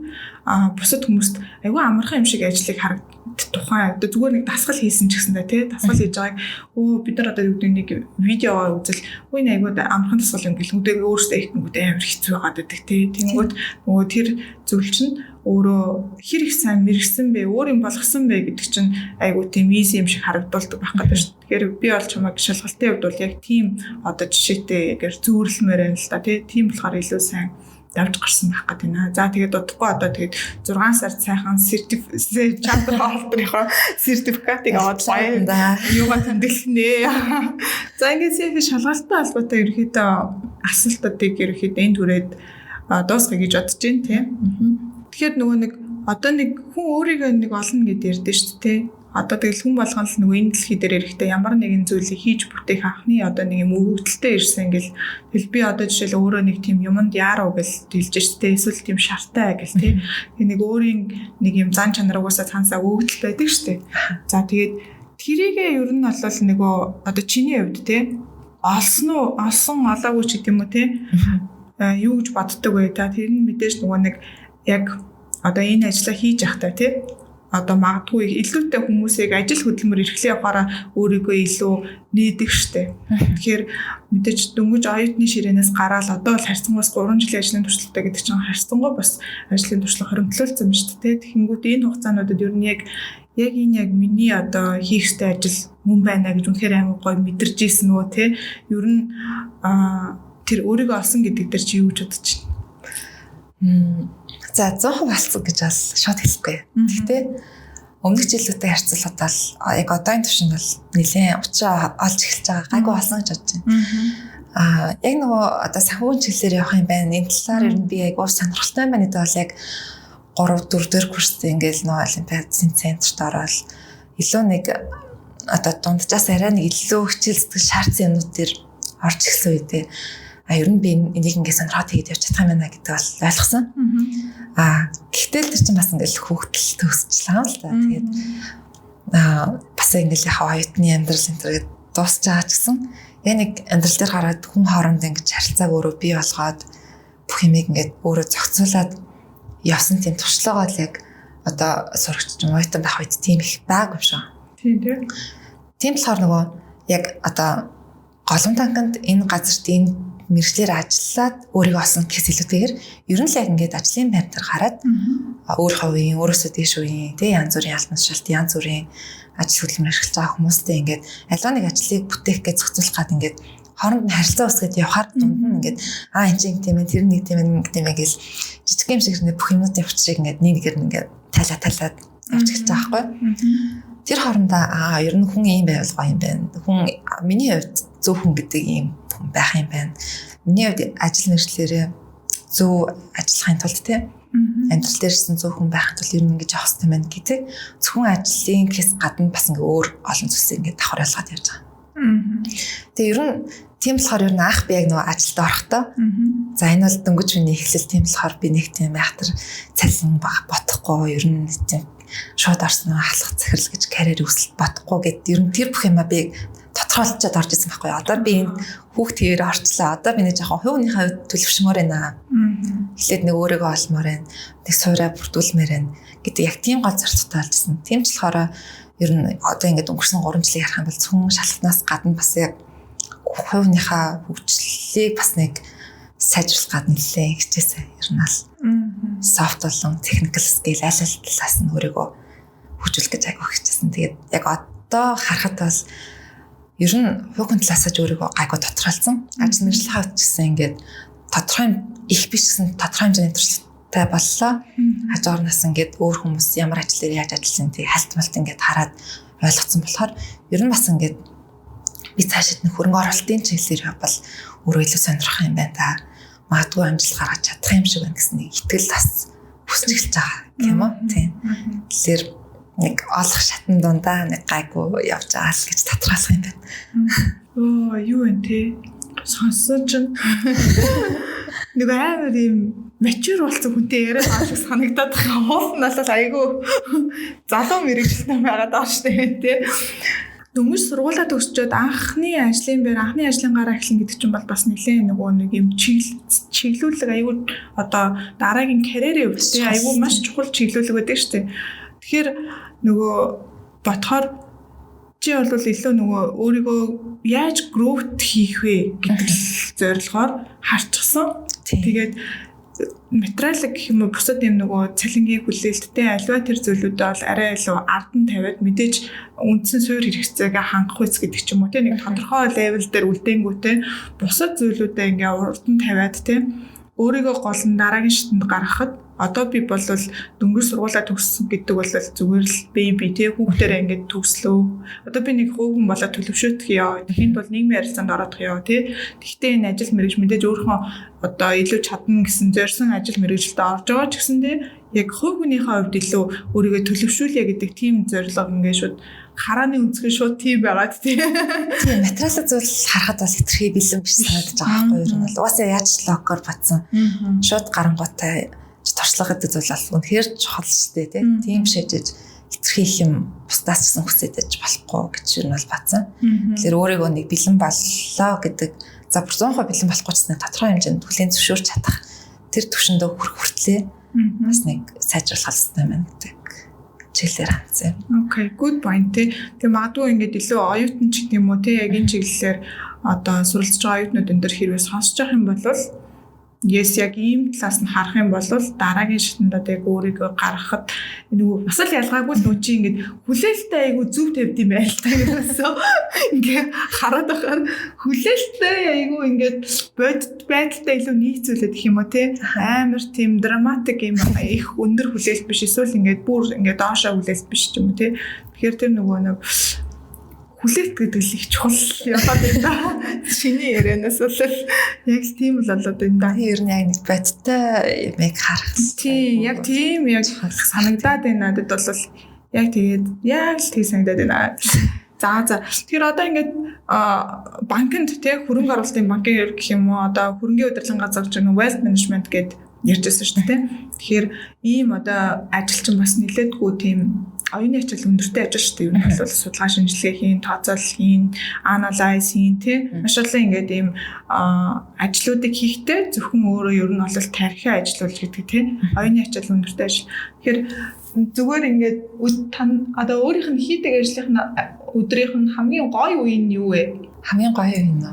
бусад хүмүүст айгүй амархан юм шиг ажлыг харагддаг тухайн одоо зүгээр нэг дасгал хийсэн ч гэсэндээ тий дасгал хийж байгааг бид нар одоо юу гэдэг нэг видеогоор үзэл үе айгүй амархан дасгал юм гэлгүүдээ өөрөөсөө ихтэнгүүд амар хэцүү байгаад байдаг тий тэнгүүд нөгөө тэр зүйл чинь өөрөө хэр их сайн мэрэгсэн бэ өөр юм болгосон бэ гэдэг чинь айгүй тийм easy юм шиг харагдуулдаг байх гэдэг шүү. Тэгэхээр би бол чамайг шалгалтын хувьд бол яг тийм одоо жишээтэйгээр зүүрлэмээр байна л да тийм болохоор илүү сайн давж гарсан байх гэдэг нэ. За тэгээд удахгүй одоо тэгээд 6 сард сайхан чаттер холбооныхоо сертификатыг аваад байна. Юугаар тэмдэглэнэ. За ингээд CF шалгалттай холбоотой ерөөхдөө асуултуудыг ерөөхдөө энд түрээд дуусгая гэж бодож байна тийм. Тэгэхээр нөгөө нэг одоо нэг хүн өөрийгөө нэг олно гэдээ ярьдэн шүү дээ. Одоо тэгэл хүн болгоно л нөгөө энэ дэлхий дээр эрэхтэй ямар нэгэн зүйлийг хийж бүтээх анхны одоо нэг юм өгөгдөлтэй ирсэн ингээл тэгэл би одоо жишээл өөрөө нэг тийм юмд яарав гэж хэлж шүү дээ. Эсвэл тийм шартай гэл тий. Нэг өөрийн нэг юм зан чанаруугаас цаансаа өгөгдөл байдаг шүү дээ. За тэгээд тэрийгээ ер нь бол нөгөө одоо чиний хувьд тий олсон олоогүй ч гэдэм үү тий юу гэж боддог вэ та тэр нь мэдээж нөгөө нэг яг одоо энэ ажлаа хийж явахдаа тий одоо магадгүй илүүтэй хүмүүсийг ажил хөдөлмөр эрхлэн явахаараа өөрийгөө илүү нээдэг штэ. Тэгэхээр мэдээж дөнгөж оюутны ширээнээс гараад одоо бол харьцангуйс 3 жилийн ажлын туршлагатай гэдэг чинь харьцангуй бас ажлын туршлага хоримтлуулсан юм штэ. Тэгэнгүүт энэ хугацаануудад ер нь яг энэ миний одоо хийх ёстой ажил мөн байна гэж үнэхээр амар гоё мэдэрч ийсэн нөө тий. Ер нь тэр өөрийгөө олсон гэдэг дээр чи юу гэж бодож байна? За 100% алцсан гэж бол шууд хэлэхгүй. Гэхдээ өмнөх жилүүтэй харьцуулахад бол яг одоогийн түвшинд бол нэлээд учраа олж эхэлж байгаа. Гайгүй болсон гэж бодож байна. Яг нөгөө одоо санхүүгийн чиглэлээр явах юм байна. Энэ талаар ер нь би айгүй сонирхолтой байна гэдэг бол яг 3-4 дэх курстэй ингээл нөгөө олимпиадын центрт ороод илүү нэг одоо дунджаас арай нэг илүү хичээл зүтгэл шаардсан юмнууд дээр орж эхэлсэн үедээ ер нь би энийг ингээд сонирхоод хийгээд явж чадах юм байна гэдэг бол ойлгосон. Гэхдээ л тэр чинь бас ингээд хөөгдөл төсчлээ л да. Тэгээд бас ингээд яг оюутны амьдрал энэ төр дуусч байгаа ч гэсэн яг нэг амьдрал дээр гараад хүн хооронд ингээд харилцааг өөрөө бий болгоод бүх юмыг ингээд өөрөө зохицуулаад явсан тийм туршлагаа л яг одоо сурагч оюутан байх үед тийм их байг юм шиг. Тийм болохоор нөгөө яг одоо голом танканд энэ газарт энэ мэргэжлэр ажиллаад өөрийгөө олсон гэхээс илүүтэйгээр ер нь л яг ингээд ажлын байр дээр хараад өөрийнхөө үеийн өөрөөсөө дээш үеийн тий янз бүрийн албан тушаалт янз бүрийн ажил хөдөлмөр эрхэлж байгаа хүмүүстэй ингээд аливаа нэг ажлыг бүтээх гэж зохицуулах гад ингээд хооронд нь харилцаа усгээд явахаар дунд нь ингээд энэ чинь тийм ээ тэр нэг тийм ээ гэл жижиг юм шиг бүх юмнуудын хүчийг ингээд нэгээр ингээд тайлаад явж эхэлж байгаа байхгүй. Тэр хоорондоо ер нь хүн ийм байвал гоё юм байна. Хүн миний хувьд зөв хүн гэдэг ийм хүн байх юм байна. Миний хувьд ажил мэргэжлэрээ зөв ажиллахын тулд тийм амьдрал дээрсэн зөв хүн байхын тулд ер нь ингэж явах хэрэгтэй байна гэдэг зөвхөн ажлын гэс гадна бас ингээ өөр олон зүйлс ингээ давхар ялгаад явж байгаа. Тэгээ ер нь тийм болохоор ер нь анх би яг нөгөө ажилд орохдоо за энэ бол дөнгөж миний эхлэл тийм болохоор би нэг тийм айхтар цалин бодохгүй ер нь тийм шууд орсон халах захирал гэж карьер өсөлт бодохгүй гэд ер нь тэр бүх юмаа би тодорхойлцоод орж ирсэн байхгүй. Одоо би энэ хүүхдээр орчлаа. Одоо би нэг жоохон хувийнхаа төлөвшмөр байна. Эхлээд нэг өөрийгөө олмоор байна. Нэг суурай бүрдүүлмээр байна гэдэг яг тийм гол зорилготой болж ирсэн. Тийм ч болохоор ер нь одоо ингээд өнгөрсөн 3 жилийн ярих юм бол зөвхөн шалгалтнаас гадна бас яг хувийнхаа хөгжлийг бас нэг сайжруулах гадна нэлээ хичээсэн. Ер нь аль софт болон техникал скил аль талаас нь өөрийгөө хөгжүүлэх гэж айгуу хичээсэн. Тэгээд яг одоо харахад бол ер нь хүүхэн талаасаа ч өөрийгөө гайгүй тодорхойлсон. Ажил мэргэжлийн хавьд ч гэсэн ингээд тодорхой их биш гэсэн тодорхой хэмжээний туршлагатай боллоо. Хажуурнаас ингээд өөр хүмүүс ямар ажил дээр яаж ажилласан тийг хальт малт ингээд хараад ойлгоцсон болохоор ер нь бас ингээд би цаашид нэг хөрөнгө оруулалтын чиглэлээр явбал өөрөө илүү сонирхох юм байна та. Магадгүй амжилт гаргаж чадах юм шиг байна гэсэн нэг итгэл бас өсөж эхэлж байгаа юм уу? Тийм. Тэгэхээр нэг олох шатны дундаа нэг гайгүй явж байгаа л гэж татгаалах юм байна. Юу вэ те? Сонсож чинь нэг амар юм mature болсон хүнтэй яриад байгаа шиг санагдаад байгаа. Хуулнаас л айгүй залуу мэрэгчлэн байгаад байгаа шүү дээ те. Дөнгөж сургуулаа төгсчөөд анхны ажлынгаар эхлэн гэдэг чинь бол бас нэлээд нөгөө нэг юм чиглүүлэг айгүй одоо дараагийн карьерийн хувьд те айгүй маш чухал чиглүүлэг байдаг шүү дээ. Тэгэхээр нөгөө ботхоор чи бол илүү нөгөө өөрийгөө яаж growth хийх вэ гэдэг зорилгоор харчихсан. Тэгээд материал гэх юм уу бусад юм нөгөө цалингийн хүлээлттэй альва тэр зүйлүүдээ бол арай илүү ардан тавиад мэдээж үндсэн суурь хэрэгцээгээ хангах үс гэдэг ч юм уу те нэг тодорхой левел дээр үлдээнгүүтээ бусад зүйлүүдээ ингээ урдан тавиад те өөрийгөө гол нь дараагийн шатанд гаргахад одоо би бол дөнгөж сургуулаа төгссөн гэдэг бол зүгээр л бэби те хүүхдээрээ ингээд төгслөө. Одоо би нэг хөөгөн болоод төлөвшөөх ёо. Тэхийн бол нийгмийн харилцаанд орох ёо те. Гэхдээ энэ ажил мэргэж мэдээж өөрийнхөө одоо илүү чадна гэсэн зорьсон ажил мэргэжилтэд орж байгаа ч гэсэндээ яг хөөгөнийхөө хувьд илүү өөрийгөө төлөвшүүлье гэдэг тийм зорилго ингээд шууд харааны өнцгөө шууд тийм байгаад тийм материалын зүйл харахад бас хэтэрхий бэлэн биш санагдаж байгаа байхгүй юу? Бол угаасаа яаж локор батсан. Шууд гарангуйтай туршлага гэдэг зүйл бол үнэхээр чухал шүү дээ тийм шийдэж хэтэрхий их юм бусдаас ч гэсэн хүсэж болохгүй гэж юу нь бол бацсан. Тэгэхээр өөрийгөө нэг бэлэн боллоо гэдэг за 100% бэлэн болохгүй ч гэсэн тодорхой хэмжээнд хүлээн зөвшөөрч чадах тэр төвшөндөө хүрэх хүртлээ бас нэг сайжруулах хэрэгтэй байна гэдэг чиглэлээр хандсан. Окей, good point. Тэгээ магадгүй ингээд илүү оюутан ч гэдэг юм уу те яг энэ чиглэлээр одоо суралцж байгаа оюутнууд энэ төр хэрвээ сонсож байгаа юм бол yes яг ийм талаас нь харах юм бол дараагийн шатанд яг өөрийгөө гаргахад нөгөө бас л ялгаагүй л нүчи ингээд хүлээлттэй айгу зүв тавьд юм байл та гэсэн. Ингээд хараад байхаар хүлээлттэй айгу ингээд бодит байдалтай илүү нийцүүлээд гэх юм уу те амар тийм драматик юм их өндөр хүлээлт биш эсвэл ингээд бүр ингээд доошоо хүлээлт биш ч юм уу те. Тэгэхээр тэр нөгөө нэг хүлээлт гэдэг л их чухал яваад байна. Шиний ярианаас бол яг тийм л болоод байна. Ер нь яг нэг бодиттой юмыг харах. Тийм, яг тийм яг санагдаад байна. Надад бол яг тэгээд яг л тийм санагдаад байна. За. Тэгэхээр одоо ингээд банкнд те хөрөнгө оруулалтын банкын гэх юм уу одоо хөрөнгөний удирдлага зарж байгаа wealth management гэдэг ярьжсэн шүү дээ. Тэгэхээр ийм одоо ажилчин бас нэлээдгүй тийм оюуны ачаал өндөртэй ажил шүү дээ. Ер нь бол судалгаа шинжилгээ хийн, тооцоолол хийн, анализ хийн тий. Маш олон ингээд ийм ажлуудыг хийхдээ зөвхөн өөрөө ер нь бол тархи ажиллуул гэдэг тий. Оюуны ачаал өндөртэй ажил. Тэгэхээр зүгээр ингээд одоо өөрийнх нь хийдэг ажлын өдрийнх нь хамгийн гоё үе нь юу вэ? Хамгийн гоё үе нь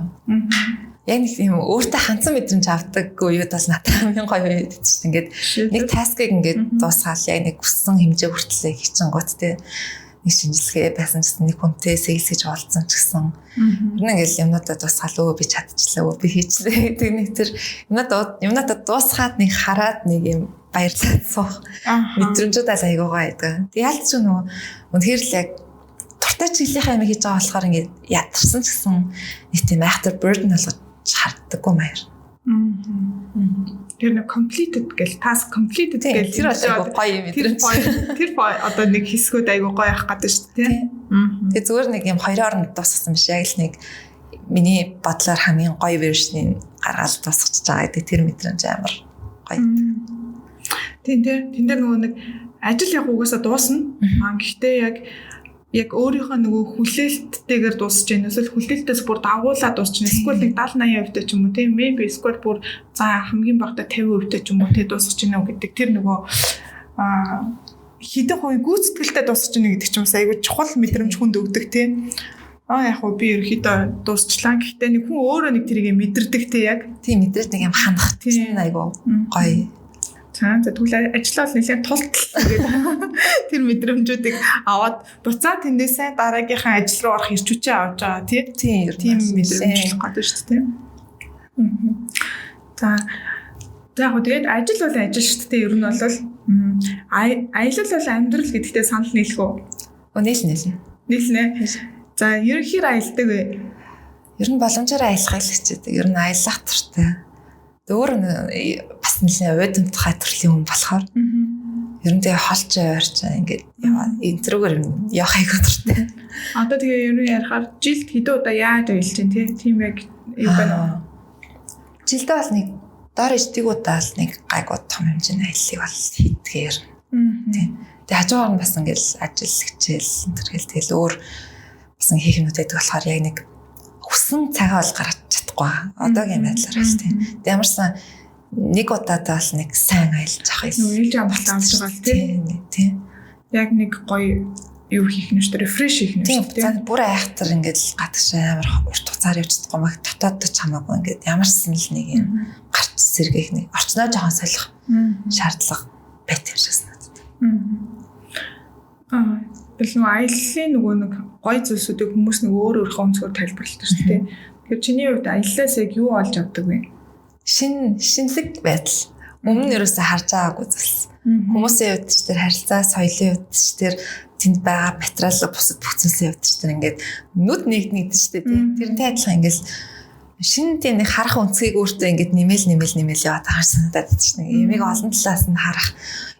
яг нэг юм өөртөө хандсан мэдрэмж авдаг үеуд бас надад хамгийн гоё үед чинь ингээд нэг таскыг ингээд дуусгаал яг нэг хүссэн хэмжээ хүртлээ хийчихэнгүүт те нэг шинжилгээ байсан ч гэсэн нэг хүнтэй сэйлс гэж уулзсан ч гэсэн ер нь ингээд юмнуудаа дуусгаал өө би чадчихлаа өө би хийчихлээ гэдэг нэг тэр юмнуудаа дуусгаад нэг хараад нэг юм баярлаад суух мэдрэмжүүд аль айгуугаа байдаг. Яалт ч нөгөө үнэхээр л яг туртай чиглэлийнхаа юм хийж байгаа болохоор ингээд ядарсан ч гэсэн нэг тийм айхтар burden болгож харддаггүй маяр. Тэр нэг completed гэл task completed гэл тэр гоё юм мэдрэмж. Тэр одоо нэг хэсгүүд айгуу гоё явах гэдэг шүү дээ. Тэгээ зүгээр нэг юм хоёроор нь дуусгасан биш яг л нэг миний бодлоор хамгийн гоё вершнийг гаргаад дуусгаж байгаа гэдэг тэр мэдрэмж амар гоё. Тийм тэр нөгөө нэг ажил яг угаасаа дуусна. Гэхдээ яг өөрийнхөө нөгөө хүлээлттэйгээр дуусч байна. Эсвэл хүлээлтээс бүр дагуулаад дуусч байна. Эсвэл нэг 70-80% ч юм уу тийм maybe эсвэл бүр за хамгийн багадаа 50% ч юм уу тийм дуусч байна гэдэг тэр нөгөө хэдэн хувийн гүйцэтгэлтэй дуусч байна гэдэг ч юм уу айгүй чухал мэдрэмж хүнд өгдөг тийм. Яг уу би ерөөхдөө дуусчлаа. Гэхдээ нэг хүн өөрөө нэг тэрийг мэдэрдэг тийм яг. Тийм мэдэрч нэг юм хандах тийм айгүй гоё. Тэгвэл ажиллаа нэлээд тултал гэдэг тэр мэдрэмжүүдийг аваад буцаад тэндээсээ дараагийнхаа ажил руу орох ирчүүчээ авч байгаа тийм мэдрэмж гадаг шүү дээ. За яг гоо тэгээд ажил бол ажил шүү дээ. Ер нь бол аялал бол амьдрал гэдэгтээ санал нийлэх үү? Нийлнэ. За ерөнхийдөө аялдаг вэ? Ер нь боломжоор аялахыг л хичээдэг. Ер нь аялах туртай. Өөр бас нэлээд уйдамтгай төрлийн хүн болохоор ер нь тэгээ холч ойрч ингээд яваа энэ төрөөр явахыг өдөртэй. Одоо тэгээ ер нь ярихаар жилд хэдэн удаа яаж аялж чинь тийм яг юу байна. Жилдээ бол нэг доор иждэг удаа л нэг гайгүй том хэмжээний аяллыг бол хийдгээр. Тийм. Тэгээ хажуугаар нь бас ингээл ажил хичээл энэ тэгэл өөр бас хийх юмуд байдаг болохоор яг нэг хүсэн цагаа бол гаргаж чадахгүй. Одоогийн байдлаар бас тийм. Тэгээ ямарсан нэг удаадаа л нэг сайн аялж авах юм. Ээлж амгалт авч байгаа тийм. Яг нэг гоё юу хийх нь шүү дээ. Рефреш хийх нь шүү дээ. Бүр айхтар ингээд гадагш амар урт хугацаар явж чадахгүй маяг дотоод ч хамаагүй ингээд ямарсан л нэг юм гарч сэргээх нэг орчноо жоохон солих шаардлага байт юм шиг санагдав. Тэгэл нөгөө аяллаа нөгөө нэг гоё зүйлсүүдийг хүмүүс нэг өөр өөрхөн өнцгөр тайлбарладаг шүү дээ. Тэгэхээр чиний хувьд аяллаас яг юу олж авдаг вэ? Шинэлэг байдал. Өмнө нь ерөөсөө харж байгаагүй зүйлс. Хүмүүсийн хувьд ч тэр харилцаа, соёлын хувьд ч тэр тэнд байгаа материал бусад бүх зүйлсийн хувьд ч тэр ингээд нүд нэгдэж штэ тий. Тэрнтэй адилхан ингээд шинэ тийм нэг харах өнцгийг өөртөө ингээд нэмэл яваад байгаа санагдаад ч нэг ямиг олон талаас нь харах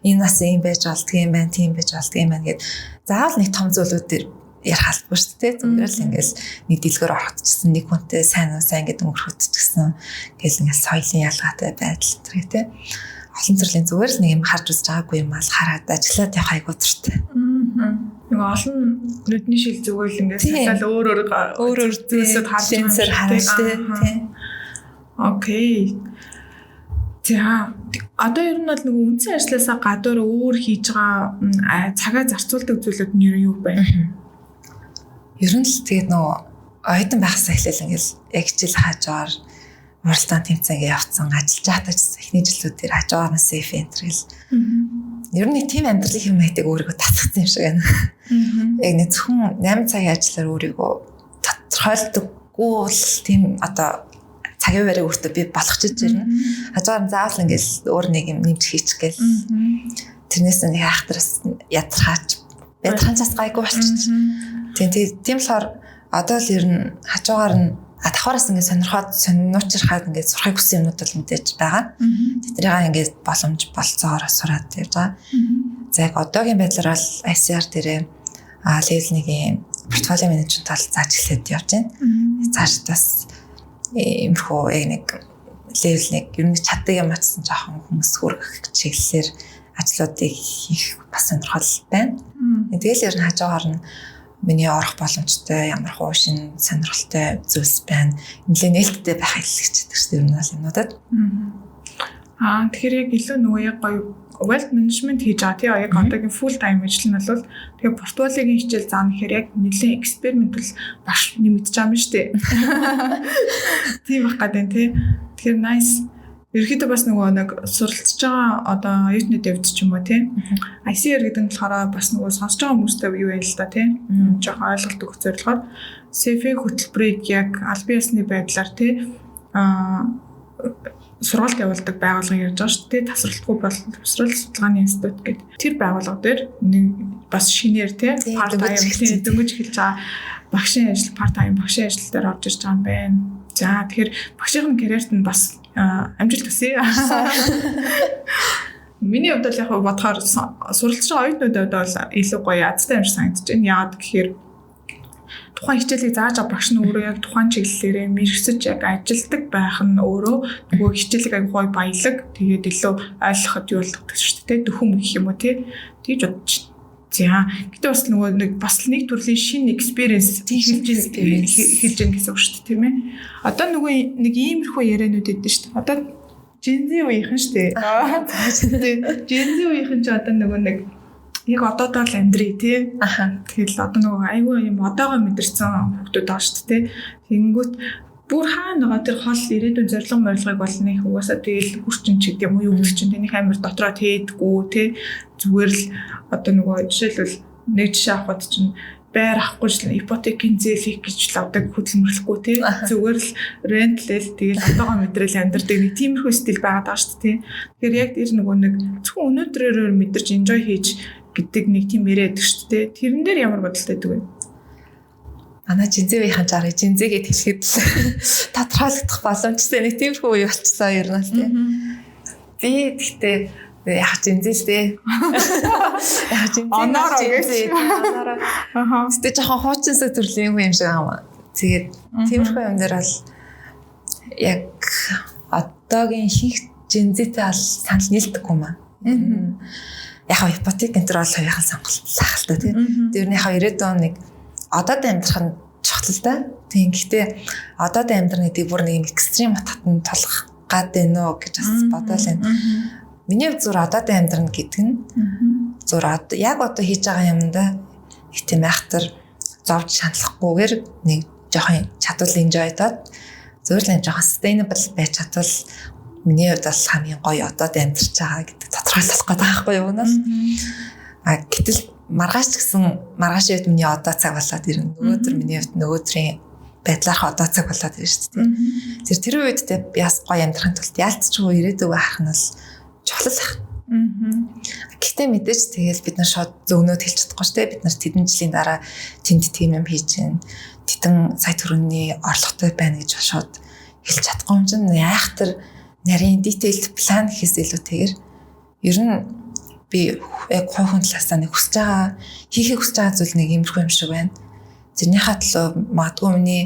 энэ нас юм байж болдго юм байна, тийм байж болдго юм байна гэд заавал нэг том зүйлүүд дээр ярих албагүй шүү дээ. Зүгээр л ингээл нэг дэлгөр ороход ч гэсэн нэг хүнтэй сайн ингээд өнгөрөхөд ч гэсэн ингээл ингээд соёлын ялгаатай байдал гэх тээ. Олон төрлийн зүгээр л нэг юм харж үзэж байгаагүй юм ал хараад ажиллаад явах айгуу дуртай. Нэг олон нүдний шил зүгээр л ингээд салал өөр зүйлсүүд харж тээ. Окей. За одоо ер нь бол нэг үндсэн ажлаасаа гадуур өөр хийж байгаа цагаа зарцуулдаг зүйлүүд нь юу байна? Ер нь л тэгээд нөгөө оюутан байхсаа эхлээл ингээл яг хичээл хажуугаар уралдаан тэмцээгээ явцсан ажиллаж байхдаа эхний жилүүдээр хажуугаар нь сейф энтергээл. Ер нь тийм амьдралын хэм маягтайг өөрийгөө татгсан юм шиг байна. Яг нэг зөвхөн 8 цагийн ажиллаар өөрийгөө тодорхойлдоггүй бол тийм одоо цагийн байрыг өөртөө би болгочихж байна. Хажуугаар нь заавал ингээл өөр нэг юм нэмж хийчих гээл. Тэрнээс нэг хайхтараас ядрахаач бэдханцаас гайгүй болчих. Тийм болохоор одоо л ер нь хажуугаар нь давхараас ингээд сонирхоод ингээд сурахыг хүссэн юмнууд бол мэдээж байгаа. Тэдрийг ингээд боломж болцоогоор сураад явж байгаа. За яг одоогийн байдлаар бол ICR дээрээ level 1-ийн портфолио менежмент тал зааж эхлээд явж байна. Цааш бас иймэрхүү яг нэг level 1 ер нь чаддаг юм атсан жоохон хүмүүс хүрэх чиглэлээр ажлуудыг хийх бас сонирхол байна. Тэгэл ер нь хажуугаар нь миний орох боломжтой ямар хуу шин сонирхолтой зүйлс байна. Нэлээд нээлттэй байх хэлэгчдэг шүү дээ ер нь бол юмнуудад. Тэгэхээр яг илүү нөгөө яг гоё wealth management хийж байгаа тий яг одоогийн full time ажил нь бол тэгээ портфолиогийн хичээл заана гэхээр яг нэлээд эксперимент бол багш нэмэгдэж байгаа юм шүү дээ. Тийм байх гэдэг тий. Тэгэхээр nice. Ерөнхийдөө бас нөгөө нэг суралцж байгаа одоо оюутнууд явж ч юм уу тий. ICR гэдэг нь болохоор бас нөгөө сонсож байгаа хүмүүстэй юу байл л да тий. Жохон ойлголт өгөх зорилгоор CFA хөтөлбөрийг яг аль биесны байдлаар тий сургалт явуулдаг байгууллага ярьж байгаа шүү дээ. Тасралтгүй боловсрол судалгааны институт гэдэг. Тэр байгууллага дээр нэг бас шинээр тий part time дөнгөж эхэлж байгаа багшийн ажил part time багшийн ажил дээр орж ирж байгаа юм байна. За тэгэхээр багшийн карьерт нь бас амжилт хүсье. Миний хувьд бол яг бодохоор суралцж байгаа оюутнуудад бол илүү гоё язтай юм шиг санагдаж байна. Яагаад гэхээр тухайн хичээлийг зааж авах багш нь өөрөө яг тухайн чиглэлээрээ мэргэсэж яг ажилдаг байх нь өөрөө нөгөө хичээлийг аяг гоё баялаг тэгээд илүү ойлгоход юу болдог шүү дээ. Дөхөм гэх юм уу тий. Тэгж бодож. За гэтээ бас нөгөө нэг бас нэг төрлийн шинэ experience хэлж гин гэсэн үг шүү дээ тийм ээ. Одоо нөгөө нэг иймэрхүү яриануд өгдөө шүү дээ. Одоо Gen Z үеийнхэн шүү дээ. Gen Z үеийнхэн ч одоо нөгөө нэг яг одоодоо л амьдрий тий. Тэгэл одоо нөгөө айгүй юм одоогоо мэдэрсэн хүмүүс байгаа шүү дээ. Тэнгүүт бүр хаана байгаа тэр хол ирээдүйн зорилго морилгыг бол нэг угаасаа тэгэл хүрчин ч гэдэг юм уу юу гэх чинь тэнийг амар дотроо тээдгүү тий. Зүгээр л одоо нөгөө жишээлбэл нэг жишээ авахд чинь байр авахгүй ч ипотекийн зээл хийх гэж л авдаг хөдөлмөрлөхгүй тий. Зүгээр л рентлэл тэгэл одоогоо мэдрэл амьдардаг нэг тиймэрхүү стил байгаад байгаа шүү дээ тий. Тэгэхээр яг тэр нөгөө нэг зөвхөн өнөөдрөөр мэдэрч enjoy хийж гэдэг нэг тийм яриад байдаг шүү дээ. Тэрэн дээр ямар бодолтой байдаг вэ? манай жинзэвийн жаргал жинзэгээд хэлэхэд тодорхойлогдох боломжтой нэг тийм хүү үе болчихсон ер нь тий. Би гэхдээ яг жинзэлтэй. Яг жинзээ. Онороо. Гэтэ жоохон хуучинсаг төрлийн хүн юм шиг аа. Тэгээд тиймэрхүү юм дээр бол яг одоогийн ихэнх жинзэтэй бол санал нийлдэггүй юм аа. Яг ипотек энэ төр бол хувийнхаа сонголт л та тий. Тэр нь яг 90-ад он нэг одоод амьдрах нь чухал да. Тийм гэхдээ одоод амьдрах гэдэг бүр нэг экстрим хатанд толгох гад байна уу гэж бас бодоол байна. Миний хувьд зур одоод амьдрах гэдэг нь зур яг одоо хийж байгаа юмда их тийм айхтар зовж шаналхгүйгээр нэг жоохон чадвал enjoy-дод зөвлөн жоохон sustainable байж чадвал миний хувьд бол хамгийн гоё одоод амьдарч байгаа гэдэг тодорхойлох гээд байгаа байхгүй юу наас. Гэтэл маргааш ч гэсэн маргаашийн үед миний одоо цаг болоод ирнэ. Нөгөөдөр миний хувьд нөгөөдрийн байдлаарх одоо цаг болоод ирнэ шүү дээ. Тэр үед яс гоё амьдрахын тулд яалтчгүй ирээдүгөө харах нь бол чухал ах. Гэхдээ мэдээж тэгэл бид нар шууд зөвнөд хэлж чадахгүй шүү дээ. Бид нар тэдэн жилийн дараа тэнд тийм юм хийж гин тэдэн сая төгрөгийн орлоготой байна гэж шууд хэлж чадахгүй юм чинь яахтар нарийн detailed план гэхээс илүүтэйгээр ер нь би яг хувийн талаасаа нэг хүсэж байгаа хийхийг хүсэж байгаа зүйл нэг юмрхүү юм шиг байна. Тэрнийхээ төлөө магадгүй миний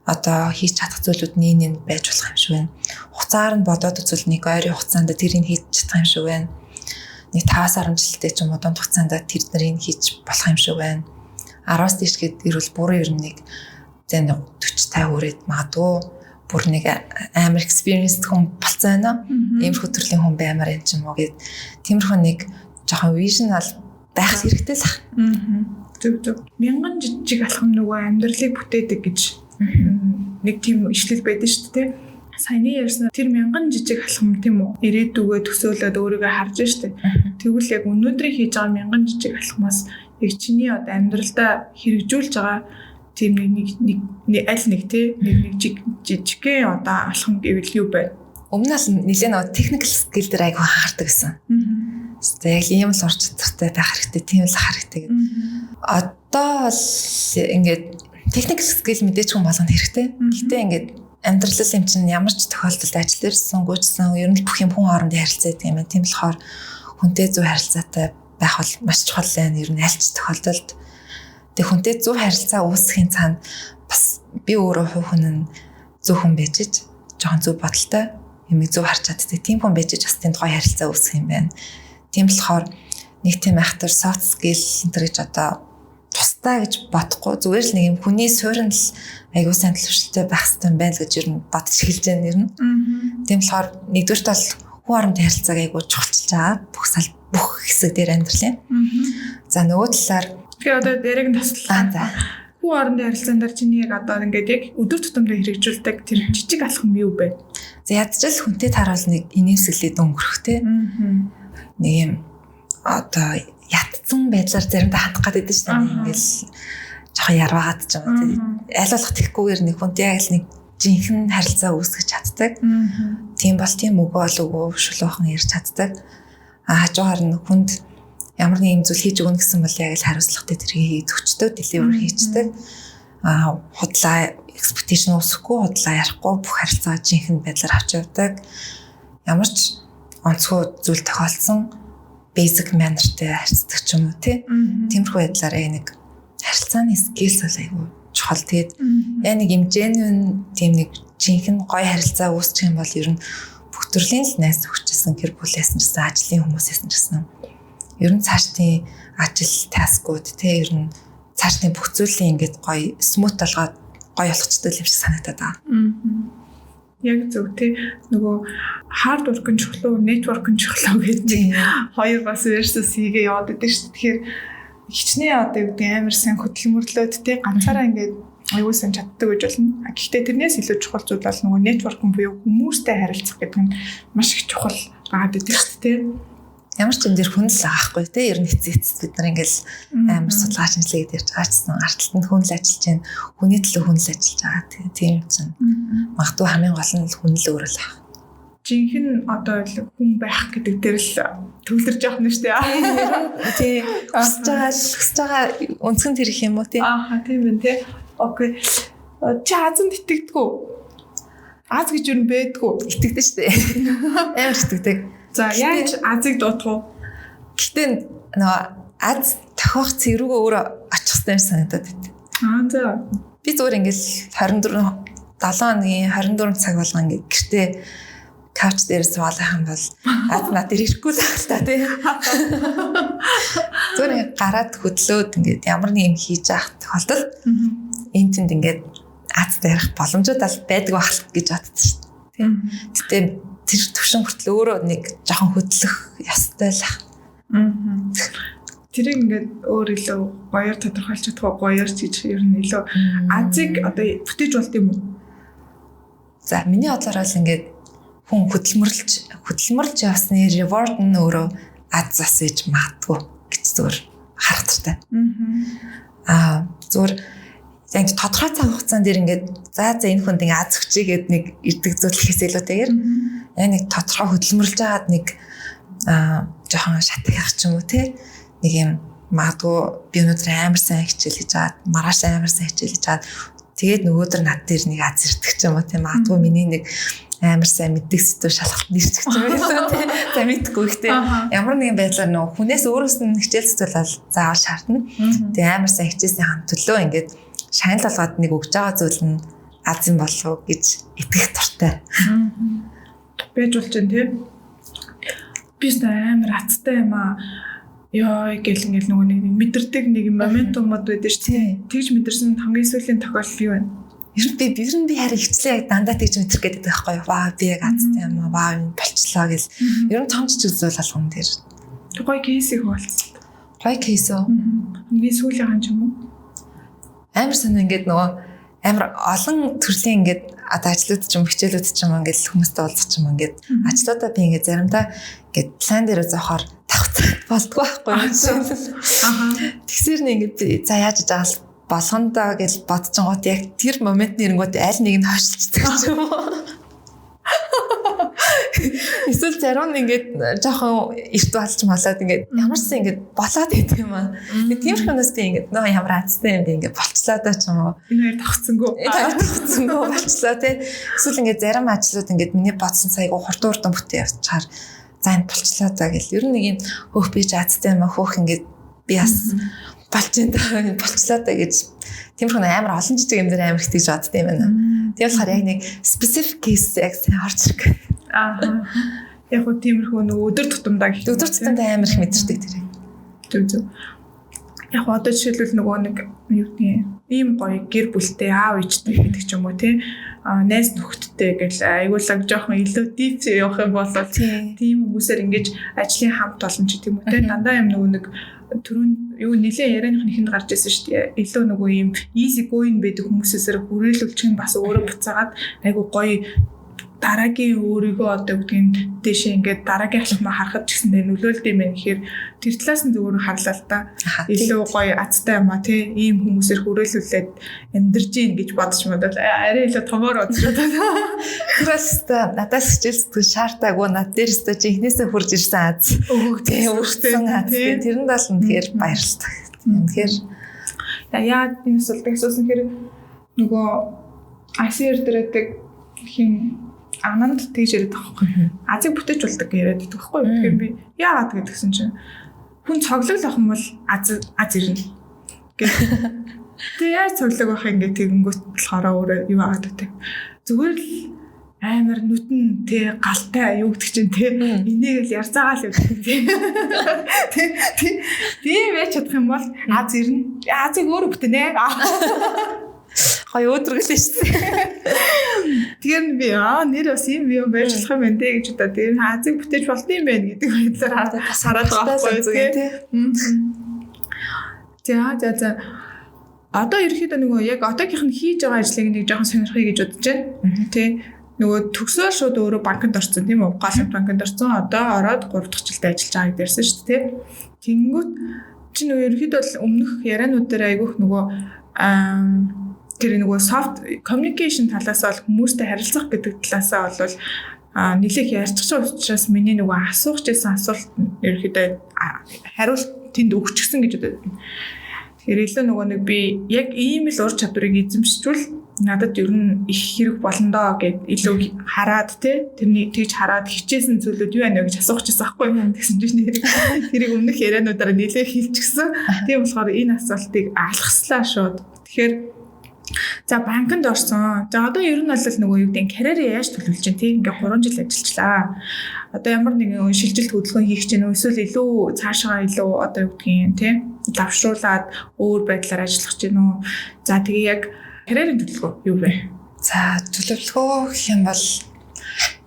одоо хийж чадах зүйлүүд нэг байж болох юм шиг байна. Хугацаар нь бодоод үзвэл нэг ойрын хугацаанд тэрийг хийж чадах юм шиг байна. Нэг 5-10 жилдээ ч юм уу дунд хугацаанд тэр нарыг хийж болох юм шиг байна. 10-аас дээш гээд ирвэл бүр ер нь нэг 40-50 хүрээд магадгүй бүр нэг амар experienced хүн болцсон байна. Иймэрхүү төрлийн хүн баймаар юм ч юм уу гэд тиймэрхүү нэг жоохон vision бол байх хэрэгтэй л. Зөв. Мянган жижиг алхам нөгөө амьдралыг бүтээдэг гэж нэг тийм ишлэл байдаг шүү дээ. Саяны ярьсан тэр мянган жижиг алхам тийм үү? Ирээдүгөө төсөөлөд өөрийгөө харж штэ. Тэгвэл яг өнөөдрийн хийж байгаа мянган жижиг алхамаас яг чиний одоо амьдралдаа хэрэгжүүлж байгаа тийм нэг аль нэг тий нэг жижигхэн одоо алхам гэвэл юу байна? Өмнө нь нэлээд нэг technical skill дээр айгүй хаардаг гэсэн. Тэгээ яг ийм л урч чадвартай байх хэрэгтэй, тийм л харах хэрэгтэй гэдэг. Одоо бол ингээд technical skill мэдээч хүн болгоно хэрэгтэй. Гэхдээ ингээд амьдрал юм чинь ямар ч тохиолдолд ажил ирсэн, гүйцсэн, ер нь бүх юм хүн хоорондын харилцаа гэдэг юм байна. Тийм болохоор хүнтэй зөв харилцаатай байх бол маш чухал байна. Ер нь аль ч тохиолдолд тэг хүнтэй зөв харилцаа үүсгэхийн цаана бас би өөрөө хувь хүн нь зөв хүн байж ич жоохон зөв бодолтой юмыг зөв харж чаддаг тийм хүн байж ич бас тэнд гоё харилцаа үүсгэх юм байна. Тийм болохоор нэг тийм айхтар soft skill энэ гэж одоо тусдаа гэж бодохгүй зүгээр л нэг юм хүний суурин л аягүй сайн төлөвшөлтэй байх хэрэгтэй юм байна л гэж ер нь бодож эхэлж байна ер нь. Тийм болохоор нэгдүгürt бол хүн хоорондын харилцааг аягүй чухалчилж байгаа бүх хэсэг дээр амьдралын. За нөгөө талаар тэгээ одоо дэрэг нь таслаа. Хүн хоорондын харилцаанд чиний яг одоо ингээд яг өдөр тутамдаа хэрэгжүүлдэг тэр жижиг алхам юу бэ? За ядчил хүнтэй тааруул нэг инэвсэглээд өнгөрөх те. Нэг юм одоо ятцсан байдлаар заримдаа хандах гэдэг шүү дээ. Ингээл жоохон ярваагаад ч юм уу те. Аль болох тэхгүйгээр нэг хүнтэй яг л нэг жинхэнэ харилцаа үүсгэж чаддаг. Тийм бол тийм үгүй бол үгүй шулуухан ярьж чаддаг. Хажуугаар нь хүнд ямар нэг юм зүйл хийж өгнө гэсэн бол яг л хариуцлагатай тэргийг зөвчтөө deliver хийцдэг. Худлаа expectation үүсэхгүй, худлаа ярихгүй бүх харилцаа жинхэнэ байдлаар авч явдаг. Ямар ч онцгой зүйл тохиолдсон basic mannerтэй харьцдаг ч юм уу тий. Тиймэрхүү байдлаар нэг харилцааны skills бол айгүй чухал. Тэгээд яг нэг юм genuine тийм нэг жинхэнэ гоё харилцаа үүсчих юм бол ер нь бүх төрлийн л найз нөхдөсөн гэр бүлээс нэрсэн ажлын хүмүүсээс нэрсэн ер нь цаашдын ажил таскууд те ер нь цаашдын бүх зүйлийн ингээд гоё смут болгоод гоё болгочтой юм шиг санагдаад байгаа. Яг зөв тий нөгөө hard work-ын чухал, network-ын чухал гэдэг хоёр бас versus хийгээ яваад байдаг шүү. Тэгэхээр хичнээн одоо юу гэдэг амар сайн хөдөлмөрлөөд тий ганцаараа ингээд аюул сан чаддаг гэж болно. Гэхдээ тэрнээс илүү чухал зүйл бол нөгөө network-ын буюу хүмүүстэй харилцах гэдэг нь маш их чухал байгаад байдаг шүү тий. Ямар ч юм дээр хүн л аахгүй те ер нь хэцээц бид нар ингээл амар судалгаач нэслэгээд ярьж аачсан арталт нь хүн л ажиллаж байна хүний төлөө хүн л ажиллаж байгаа тийм чинь магадгүй хамгийн гол нь хүн л өөрөө л ах жинхэнэ одоо хүн байх гэдэг дээр л төвлөрж явах нь шүү дээ тий хүсэж байгаа өнцгөн тэрх юм уу тий тийм байна тий Окей. Чи Азанд итгэдэггүй. Аз гэж юу байдгүй. Итгэдэг шүү дээ. Амар итгэдэг. За яаж Азыг дуудах вэ? Гэхдээ нөгөө Аз тохиох цэврүүгөө өөрөө очих хэрэгтэй санагдаад байна. За. Би зүгээр ингээл 7 хоногийн 24 цаг болгоо ингээ гэртээ кауч дээр суулгах юм бол Аз над дээр ирэхгүй л байх та тий. Зүгээр гараад хөдлөөд ингээд ямар нэг юм хийж авах тохиолдолд энэ тэнд ингээд Аз дээрх боломжууд аль байдаг байх гэж боддог шүү дээ. Гэтэ тэр төвшин хүртэл өөрөө нэг жоохон хөдлөх ёстой л ах. Тэрийг ингээд өөр илүү гоёор тодорхойлж чадах гоёор ч гэж ер нь илүү Азыг одоо бүтээж болт юм уу? За миний бодлоор л ингээд хүн хөдөлмөрлж явсны reward нь өөрөө Аз засаж магадгүй гэж зүгээр харах хэрэгтэй. Зүгээр яг тодорхой цаг хугацаанд ингээд за энэ хүнд ингээд Аз өгчий гэд нэг ирдэг зүйлхээс илүүтэйгээр яг нэг тодорхой хөдөлмөрлж агаад нэг жоохон шатгах ч юм уу тий нэг юм магадгүй би өнөөдөр амар сайн хичээл хийж агаад маргааш амар сайн хичээл хийж агаад тэгээд нөгөөдөр над дээр нэг Аз ирдэг ч юм уу тий магадгүй миний нэг амар сайн мэддэг сэдв шалгалт нэрчдэг ч юм уу тий за мэдгүй ихтэй ямар нэгэн байдлаар нөө хүнээс өөрөөс нь хичээл зүтгэл заавал шаардна тий амар сайн хичээсэн хан төлөө ингээд шагнал болгоод нэг өгж байгаа зүйл нь Аз юм болов уу гэж итгэх дуртай. Байж болж байна тий. Бис амар Азтай юм аа. Яа гэл ингээл нөгөө нэг мэдэрдэг нэг моментумод байдаг шүү тий. Тэгж мэдэрсэн хамгийн сүүлийн тохиолдол юу вэ? Ер нь би харин хичлээ яг дандаа тэгж мэдэрх гэдэг байхгүй юу? Ваа би яг Азтай юм аа. Ваа юм болчлоо гэл. Ер нь томч зүйл алган дээр. Гоё кейс их болсон. Гоё кейс үү? Хамгийн сүүлийн хан ч юм уу? Амар сан ингээд нөгөө амар олон төрлийн ингээд одоо ажлууд ч юм хичээлүүд ч юм ингээд хүмүүстэй уулзах ч юм ингээд ажлуудаа би ингээд заримдаа ингээд план дээр зоохоор тавцаад болдгоо байхгүй юу. Тэгсэр нэг ингээд за яаж жаал болгондоо гэж бодчихгоот яг тэр момент нэрэнгүүд аль нэг нь хойшлцдаг ч юм уу. Эсвэл зарим нь ингээд жоохон эрт болж малаад ингээд ямарсан ингээд болоод идэв юм аа. Тийм хүмүүс би ингээд нөө ямар Азтай юм би ингээд болцлоо даа ч юм уу. Энэ хоёр тавцсангүй. Болцлоо тий. Эсвэл ингээд зарим ажлууд ингээд миний бодсон сайгүй хурдан бүтээ явчихаар за энэ болцлоо даа гэл. Ер нь нэг юм хөөх би Азтай юм аа хөөх ингээд би бас болж энэ болцлоо даа гэж тиймэрхүү амар олон жижиг юм дээр амар их тийж бодд юм байна. Тийм болохоор яг нэг specific case яг харж ирэх. Яг гоо тиймэрхүү нөгөө өдөр тутамдаа өдөр тутамдаа амар их мэдэрдэг тэр. Зүг. Яг одоо жишээлбэл нөгөө нэг юу гэдгийг ийм гоё гэр бүлтэй аав ээжтэй гэдэг ч юм уу тий. Найз нөхөдтэй гэл айгуулаг жоохон илүү deep явах юм бол тийм хүмүүсээр ингэж ажлын хамт олон ч тийм үү тий. Дандаа юм нөгөө нэг түрүүн юу нэлээ ярианых нь ихэнд гарч ирсэн шүү дээ. Илүү нөгөө ийм easy going байдаг хүмүүсээсээ хүрээлүүлчих нь бас өөрөө буцаагаад айгу гоё дараагийн өөрийгөө одоо гэдгийг дэшээ ингээд дараагийн алхмаа харахад ч гэсэндээ нөлөөлд юм байна гэхээр тэр талаас нь зөвөр харлаа л та. Илүү гоё Азтай юм а тий ийм хүмүүсээр хүрээлүүлээд амьдарч ийн гэж бодож модал арай илүү томоор бодчиход байна. Тэрээс надаас хичээл зүтгэж шаардаагүй над дээр өстө жинхнээсээ хурж ирсэн Аз. Тий өөрсөн Аз. Тэрэнд бол үнэхээр баярлалаа. Тэгэхээр яа энэ асуултын хэрэг нөгөө Азер дээрдэг хин Ананд тэгж яриад байгаа байхгүй. Азыг бүтээж болдог яриад байдаг байхгүй. Тэгэхээр би яагаад гэдгсэн чинь хүн цоглол ах юм бол аз ирнэ. Тэгээ яаж цоглог байх ингээд тэгэнгүүт болохоор өөрөө юу агаад байдаг. Зүгээр л амар нүтэн тэ галтай юу гэдэг чинь тэ энийг л ярцаагаал юу гэдэг тэ. Тийм байж чадах юм бол аз ирнэ. Азыг өөрөө бүтээнэ. Гоё өдрөглөө шүү дээ. Тэгэхээр би нэр бас юм юм байж болох юм байна те гэж удаа тийм Азыг бүтээж болт юм байна гэдэг байдлаар хараад байгаа байхгүй тийм. За. Одоо ерөөхдөө нөгөө яг одоогийнх нь хийж байгаа ажлыг нэг жоохон сонирхъя гэж бодож байна. Тэ нөгөө төгсөөл шууд өөрөө банкнд орсон тийм үү? Галт банкнд орсон. Одоо ороод 3 дахь жилдээ ажиллаж байгааг дэрсэн шүү дээ. Тэнгүүт чи нөгөө ерөөхдөө өмнөх ярианууд дээр айгүйх нөгөө тэр нөгөө soft communication талаас бол хүмүүстэй харилцах гэдэг талаасаа бол нэлээх ярьчих учраас миний нөгөө асуух гэсэн асуулт ерөөхдөө хариулт тэнд өгчихсэн гэж бодод. Тэгэхээр илүү нөгөө нэг би яг ийм л ур чадварыг эзэмшчихвэл надад ер нь их хэрэг болондоо гэд илүү хараад тэрний тэгж хараад хичээсэн зүйлүүд юу байна вэ гэж асуух гэсэн аахгүй юм. Тэгсэн чинь тэрийг өмнөх яриануудаараа нэлээд хэлчихсэн. Тийм болохоор энэ асуултыг алгаслаа шууд. Тэгэхээр за банкнд орсон. За одоо ер нь бол нөгөө юу гэдэг карьерээ яаж төлөвлөж чинь тийм ингээ 3 жил ажиллажлаа. Одоо ямар нэгэн шилжилт хөдөлгөөн хийх чинь эсвэл илүү цаашаа илүү одоо юу гэдгийг тийм давшруулад өөр байдлаар ажиллах чинь үү. За тэгээ яг карьерийн төлөвлөгөө юу вэ? За төлөвлөгөө гэх юм бол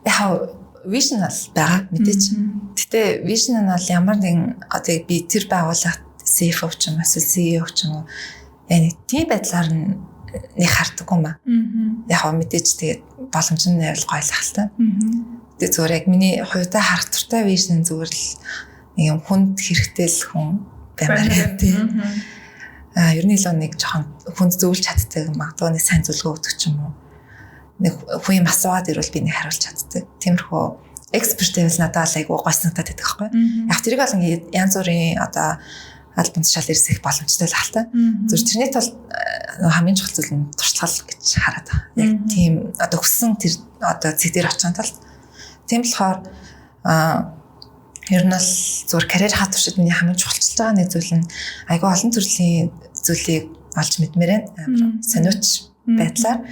яг vision бол байгаа мэдээч. Гэтэ vision нь бол ямар нэгэн одоо би тэр байгууллагт CFO ч юм уу эсвэл CEO ч юм уу яг тийм байдлаар нэг харддаг юм ба. Яг мэдээж тэгээд боломж нь байвал гоё л ахaltaа. Тэгээд зүгээр яг миний хувьдаа харах туртай vision зүгээр л нэг юм хүнд хэрэгтэй л хүн баймаар тийм. Ер нь илүү нэг жоохон хүнд зөвлөж чаддаг магадгүй нэг сайн зөвлөгөө өгдөг ч юм уу. Нэг хүн юм асууад ирвэл би нэг хариулж чаддаг. Тиймэрхүү эксперт байвал надад л айгуу гойснагдаад байдаг байхгүй. Яг тэрийг бол ингээд янз бүрийн одоо албан тушаал ирсэх боломжтой л ахaltaа. Зөв тэрний тул хамгийн чухал зүйл нь туршлага гэж хараад байгаа. Яг тийм одоо хүссэн тэр одоо зэг дээр очихын тулд тийм болохоор ер нь л зүгээр карьер хатваршид миний хамгийн чухалчилж байгаа нэг зүйл нь айгүй олон төрлийн зүйлийг олж мэдмээр байна. Сониуч байдлаар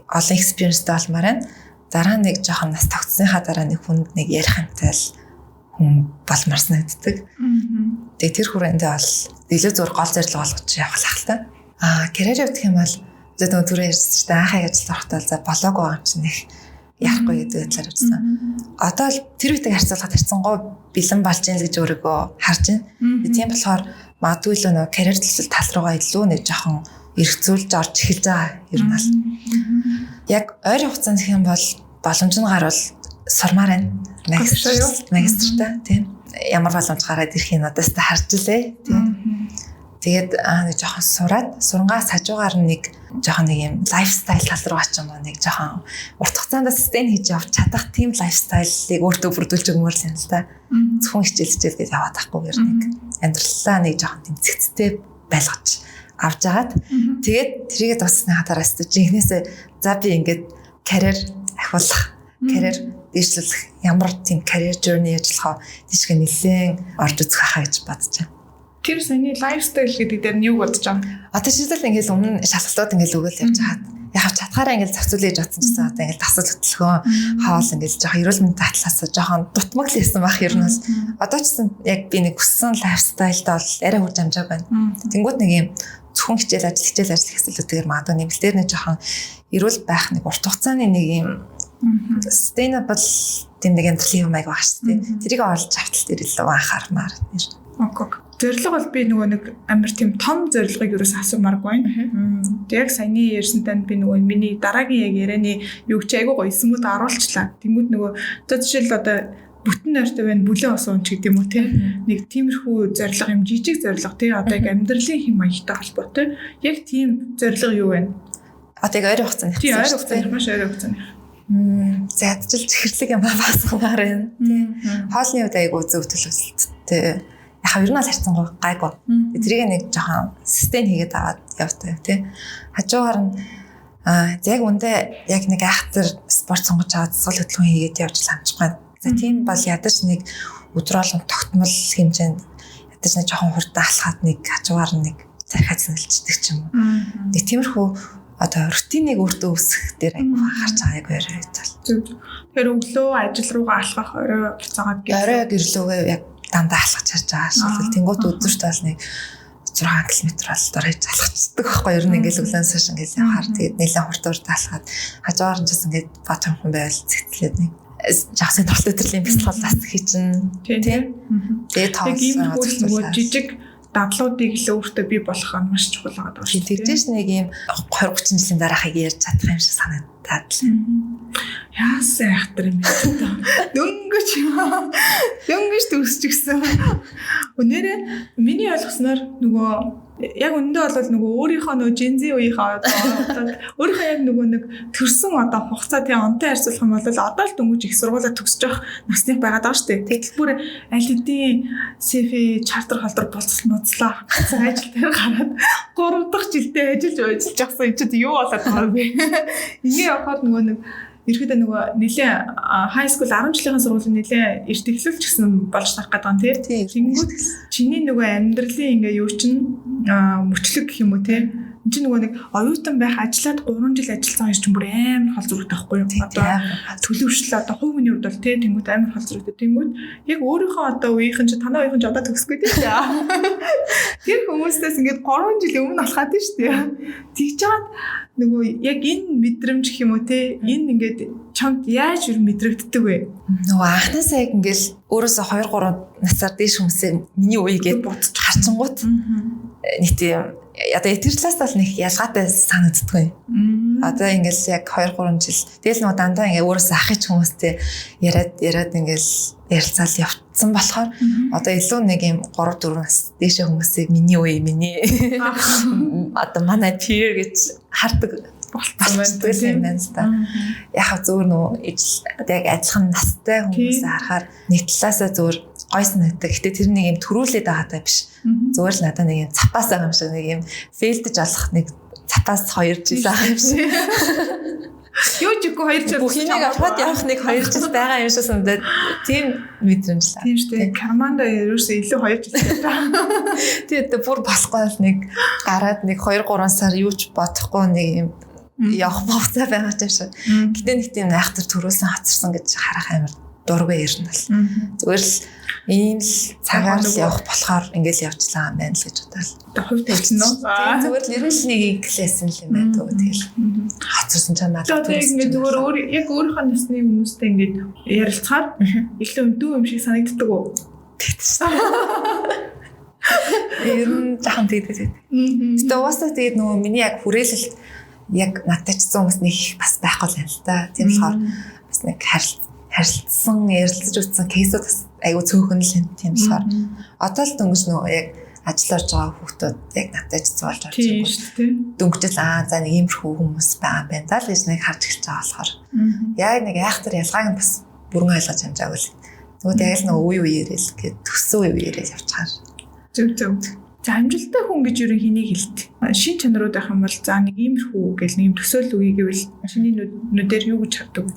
олон экспириенстэй болмоор байна. Дараа нэг жоохон нас тогтсныхаа дараа нэг хүнд нэг ярих юмтай л хүн болмаар санагддаг. Тэгээ тэр хүрээндээ бол илүү зур гол зорилго болгож явах ахaltaа. Карьер явах юм бол зөвхөн түрүү ярьсан шүү дээ. Анхаа ажил орохтой за болоог байгаа юм чинь их яахгүй гэдэг талаар үзсэн. Одоо л тэр үеийг харьцуулахад харьцангуй бэлэн болж ийн л гэж өөрийгөө харж байна. Тийм болохоор магадгүй л нөгөө карьер тал руугаа илүү нэг жоохон эргцүүлж орж эхэлж байгаа юм бол. Яг ойрын хугацаанд гэх юм бол боломж нь гарвал сурмаар байна. Магистртай тийм. Ямар боломж гараад ирэх юм надаас та харж илээ тийм. Тэгээд нэг жоохон сураад сурангаас хажуугаар нэг жоохон нэг юм лайфстайл тал руу ач юм уу нэг жоохон урт хугацаанд sustain хийж явж чадах тийм лайфстайлыг өөртөө бүрдүүлж өгмөр л юм л та. Зөвхөн хичээл гэж яваад тахгүйгээр нэг амьдралаа нэг жоохон тэмцэгцтэй байлгаж авч агаад тэгээд тэрийгээ дуусны хатараас жинхнээсээ за би ингээд карьер ахиулах, карьер дэвшлүүлэх ямар тийм карьер journey ажиллах тийшгээ нэлээд орж үзэх хаа гэж бодож байна. Тэр сони лайфстайл гэдэг дээр нь юу бодож байгаа? Одоо шийдэл ингээл өмнө шалгалтууд ингээл өгөөл явж хаад яг чатгаараа ингээл зохицуулж бодсон гэсэн одоо ингээл дасал хөтлөхөө хаал ингээл жоохон эрүүл мэндийн татлаас жоохон дутмаг л хийсэн байх ер нь бас одоо ч гэсэн яг би нэг хүссэн лайфстайлд бол арай хурж амжааг байна. Тэнгүүд нэг юм зөвхөн хичээл ажил хэсэлүүдээр магадгүй нэмэлтээр нэг жоохон эрүүл байх нэг урт хугацааны нэг юм sustainable тийм нэг амьдралын юм аяг байх шүү дээ. Тэрийг олж автал дээр илүү анхаармаар нэр. Окей. Зорилго бол би нөгөө нэг амар тийм том зорилгыг юус асуумааргүй байна. Яг саяны ярьсантай би нөгөө миний дараагийн яг ярианы юу ч айгуу гоё эсэмүүд оруулчлаа. Тэнгүүд нөгөө жишээл одоо бүтэн нойртой байна бүлээн ус уун ч гэдэг юм уу те. Нэг тиймэрхүү зорилго юм жижиг зорилго те одоо яг амьдралын хэм маягтай холбоотой. Яг тийм зорилго юу вэ? Одоо яг ойрын хугацааны. Тийм ойрын хугацааны маш ойрын хугацааны. За ядчил чихэрлэг юм баасгаар байна. Тийм. Хоолны үед айгуу зөв төлөвлөлттэй. Яг ер нь л харьцангуй гайгүй. Тэрийг нэг жоохон систем хийгээд аваад явдаг тий. Хажуугаар нь яг үндэ яг нэг айхтар спорт сонгож аваад сул хөдөлгөөн хийгээд явж л амжих байна. За тийм бол ядаж нэг өдөр болгон тогтмол хэмжээнд ядаж нэг жоохон хурдан алхаад нэг хажуугаар нэг цархаа зэнгэлждэг ч юм уу. Нэг тиймэрхүү одоо рутиныг өөртөө үүсгэх дээр айгүй анхаарч байгаа айгүй яруу тал. Тэр өглөө ажил руугаа алхах орой буцаагаад орой гэрлүүгээ яг дандаа алхаж харж байгаа шил. Тэнгуут өдөрт бол нэг 6 км бол дор хийж алхацдаг байхгүй юу? Ер нь ингээл өглөөс хойш ингээл явахаар тэгээд нэлээд хурд алхаад хажуугаар нь ч гэсэн ингээд бат хүн байвал зэгтлээд нэг жагсаа торлол өдрлийн бяцлалаас хийчин тийм. Тэгээд тоос нөгөө жижиг дадлуудыг л өөртөө бий болгох нь маш чухал байгаа даа. Тэгдэж нэг юм 20-30 жилийн дараахыг ярьж чадах юм шиг санагдаад л. Яасан айхтар юм бэ? Дөнгөж төсчихсэн. Өнөөдөр миний ойлгосноор нөгөө яг өндөө бол нөгөө өөрийнхөө нөгөө Gen Z үеийнхээ одоо өөрийнхөө яг нөгөө нэг төрсэн одоо хугацаа тий онтой харьцуулах юм бол одоо л дөнгөж их сургуулаа төгсөж явах насны байгаад байгаа шүү дээ. Тэгтэл бүр аль хэдийн CV чартер холдор болцлоо. Ажил дээр гараад 3 дахь жилдээ ажиллаж явсан юм чи юу болоод байгаа бэ? Ингээ явахаар нөгөө нэг ерөөдөө нөгөө нэлээ high school 10 жилийн сургуулийн нэлээ эрт эхлүүлж гисэн болж тарах гэдэг нь тий. Тэнгүүд чиний нөгөө амьдралын ингээ юу чин мөчлөг гэх юм уу тий. Энд чинь нөгөө нэг оюутан байх ажиллаад 3 жил ажилласан юм чинь бүр амар хол зүрхтэй байхгүй юу? Одоо төлөвшөл одоо хувь хүний хувьд бол тий тэнгүүд амар хол зүрхтэй. Тэнгүүд яг өөрийнхөө одоо үеийнхэн чи танай үеийнхэн ч одоо төгсөхгүй тий. Тэр хүмүүсээс ингээд 3 жилийн өмнө алхаад тий шүү дээ. Тэгж чаад нөгөө яг энэ мэдрэмж гэх юм уу те энэ ингээд чамд яаж юу мэдрэгддэг вэ? Нөгөө анхнаасаа яг ингээл өөрөөсөө 2 3 насаар дээш хүмүүсээ миний үе гээд бодож харчингууд нийт одоо итгэрлээс л нэг ялгаатай санагддаг юм. Одоо ингээл яг 2 3 жил тэгэл нөгөө дандаа ингээ өөрөөсөө ахыч хүмүүстэй яриад ингээл ярилцаал явцсан болохоор одоо илүү нэг юм 3 4 нас дээшээ хүмүүсийг миний үе миний одоо манай peer гэж хардаг болцсон байна та. Яг зөвөр нөгөө яг адилхан настай хүмүүсээ харахаар нэг талаасаа зөвөр гой санагддаг. Гэтэ тэр нэг юм төрүүлээд байгаатай биш. Зөвөр л надад нэг юм цапаас байгаа юм шиг нэг юм фейлдэж олох нэг цапаас 2 жил байгаа юм шиг. Юу ч үгүй 2 жил бүхнийг аваад явах нэг 2 жил байгаа юм шиг санагдаад тийм мэдрэмж лээ. Тийм шүү дээ. Карманда ерөөсөө илүү 2 жил байгаа. Тэгээд бүр болохгүй л нэг гараад нэг 2 3 сар юу ч бодохгүй нэг юм явах бовцаа байгаа юм шиг. Гэтэ нэг тийм найхтар төрүүлсэн хацарсан гэж харах амар дургүй ярина л. Зүгээр л ийм л цагаар л явах болохоор ингээл явчихлаа юм байна л гэж бодлоо. Одоо хувь тавьсан уу? Зүгээр л ерөн л нэг класс юм л байна тоо тэгэл. Хацарсан ч надад. Тэгээд ингээд зүгээр яг өөрийнхөө насны хүмүүстэй ингээд ярилцахаар илүү өндөө юм шиг санагддаг уу? Тэгсэн. Ерөн жахан тэгдэг. Гэтэ уусаа тэгээд нөгөө миний яг хүрээлэлт яг надад ч зүүн хүмүүс нэг бас байхгүй л юм л та. Тийм болохоор бас нэг харилцсан, ярилцаж үзсэн кейсүүд бас айгүй цөөхөн л юм тийм болохоор одоо л дөнгөж нөгөө яг ажиллаж байгаа хүүхдүүд яг надад ч зуулж орж байгаа шүү дээ. Дөнгөжл за нэг иймэрхүү хүмүүс байгаа юм байна. Даа л гэж нэг харж эхэлж байгаа болохоор яг нэг айхтар ялгааг нь бас бүрэн ойлгож амжаагүй л. Тэгвэл яг л нөгөө үе үеэрээ л гээд төссөн үе үеэрээ явчихаар. Зөв. За амжилттай хүн гэж юу хэнийг хэлдэг? Шин чанарууд байх юм бол за нэг иймэрхүү гэл нэг юм төсөөл үе гэвэл чиний нүдээр юу гэж хардаг вэ?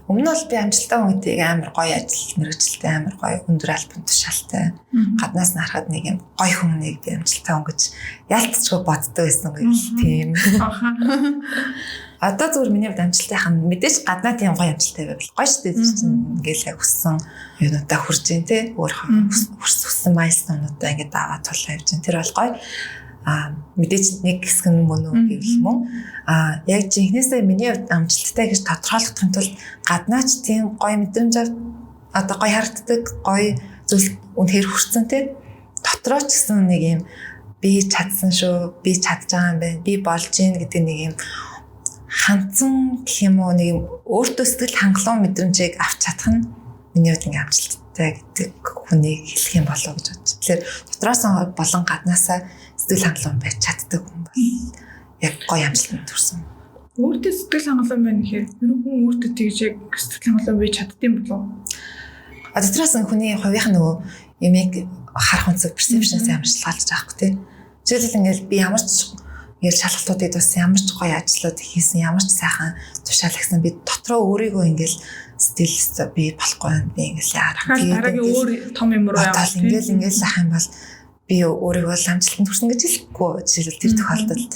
Өмнө нь бол би амжилттай хүн гэдгийг амар гоё ажил мэргэжилтэй амар гоё өндөр альбом тушаалтай гаднаас нь харахад нэг юм гоё хүнийг би амжилттай хүн гэж ялцчихгүй боддог байсан гэх тийм. Одоо зүгээр миний хувьд амжилттай мэдээж гаднаа тийм гоё амжилттай байвал гоё шүү дээ чинь ингээл яг хүссэн юунуудаа хүрж ийн те өөрөө хүссэн майлстоунуудаа ингээд аваад тулаа явж ийн тэр бол гоё. Мэдээж нэг хэсэг нь мөн үү гэвэл мөн яг жинхнээсээ миний хувьд амжилттай гэж тодорхойлохын тулд гаднаач тийм гоё мэдрэмж одоо гоё харагддаг гоё зүйл үнэхээр хүрсэн те дотроо ч гэсэн нэг юм би чадсан шүү би чадж байгаа юм байна би болж гин гэдэг нэг юм хандсан гэх юм уу нэг юм өөртөө сэтгэл хангалуун мэдрэмжийг авч чадах нь миний хувьд ингээ амжилттай гэдэг хүнийг хэлэх юм болов уу гэж бодчих. Тэгэхээр дотроос болон гаднаасаа сэтгэл хангалуун байж чаддаг хүн бол яг гоё амжилтанд хүрсэн. Өөртөө сэтгэл хангалуун байна гэхээр ер нь хүн өөртөө тэгж яг сэтгэл хангалуун байж чаддсан болов уу? Дотроос хүний хувийнх нь нөгөө ямиг харах үнцэг персепшнээс амар шалгалж байгаа хгүй тий. Жишээлбэл ингээл би ямар ч ингээл шалгалтуудыг бас ямар ч гоё ажлууд хийсэн ямар ч сайхан тушаалагсан би дотроо өөрийгөө ингээл стилист би болохгүй юм би ингээл яарах. Дараагийн өөр том юм руу явах. Ингээл ах юм бол би өөрийгөө амжилтанд хүрсэн гэж хэлэхгүй жишээлбэл тэр тохиолдолд.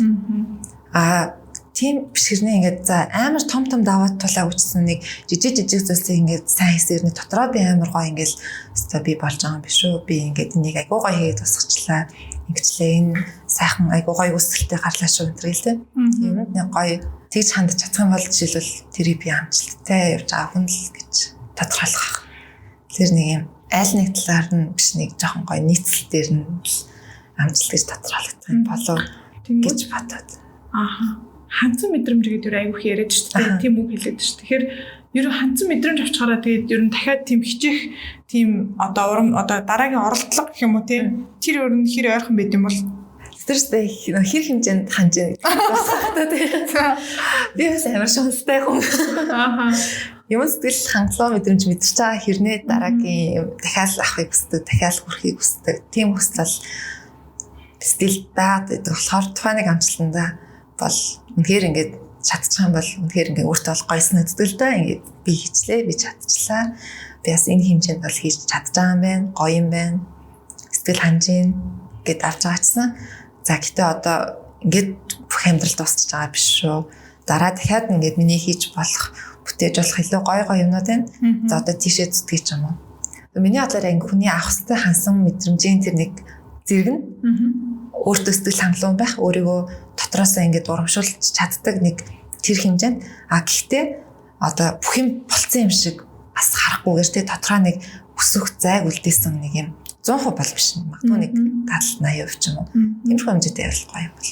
Тийм биш хэрнээ ингээд за амар том даваад тулаа үчсэн нэг жижиг зүйлсийг ингээд сайн хийсэрний дотроо би амар гоё ингээд өстой би болж байгаа юм биш үү би ингээд энийг айгуу гоё хийгээд тусгачлаа ингэчлээ энэ сайхан айгуу гоё үсгэлтэй гарлаа шүү энэ л тийм юм нэг гоё тэгж хандж чадах юм бол жишээлбэл тэрийг би амжилттай явж байгаа хүн л гэж тодорхойлох. Тэр нэг юм аль нэг талаар нь биш нэг жоохон гоё нийцэл дээр нь амжилт гэж тодорхойлох юм болов гэж бодоод. Ханцсан мэдрэмж гэдэг айгүйх яриад шүү дээ. Тийм үг хэлээд шүү. Тэгэхээр ер нь ханцсан мэдрэмж авчгаараа тэгээд ер нь дахиад тийм хичээх тийм одоо дараагийн оролдлого гэх юм уу тийм тэр ер нь хэр ойрхон байд юм бол Тэрстэй хэр хэмжээнд ханж басхахтаа тийм. Би бас амар шунстай хүн. Ааха. Юм сэтгэл хангалуун мэдрэмж мэдэрч байгаа хэрнээ дараагийн дахиад авахыг хүсдэг, дахиад хүрэхийг хүсдэг. Тийм хүсэл стил даад гэдэг болохоор тухайныг амжилтандаа бол үнэхээр ингээд чадчих юм бол үнэхээр ингээд өөртөө бол гоё санагддаг л да. Ингээд би хийчлээ, би чадчихлаа. Би бас энэ хэмжээнд бол хийж чадж байгаа юм байна, гоё юм байна. Сэтгэл ханжийн гэд авч байгаагчсан. За гэтээ одоо ингээд бүх амьдрал дуусчих байгаа биш шүү. Дараа дахиад ингээд миний хийж болох, бүтээж болох илүү гоё юмнууд байна. За одоо тийшээ зүтгэж юм уу? Миний бодлоор анги хүний авах хэрэгтэй хансан мэдрэмжийн тэр нэг зэрэг нь өөртөө сэтгэл хангалуун байх, өөрийгөө дотроосоо ингээд урамшуулж чаддаг нэг тэр хэмжээнд. А гэхдээ одоо бүх юм болцсон юм шиг бас харахгүйгээр тэ дотроо нэг өсөх зайг үлдээсэн нэг юм 100% бол биш. Магадгүй нэг 70-80% ч юм уу. Тиймэрхүү хэмжээтэй явах гоё юм бол.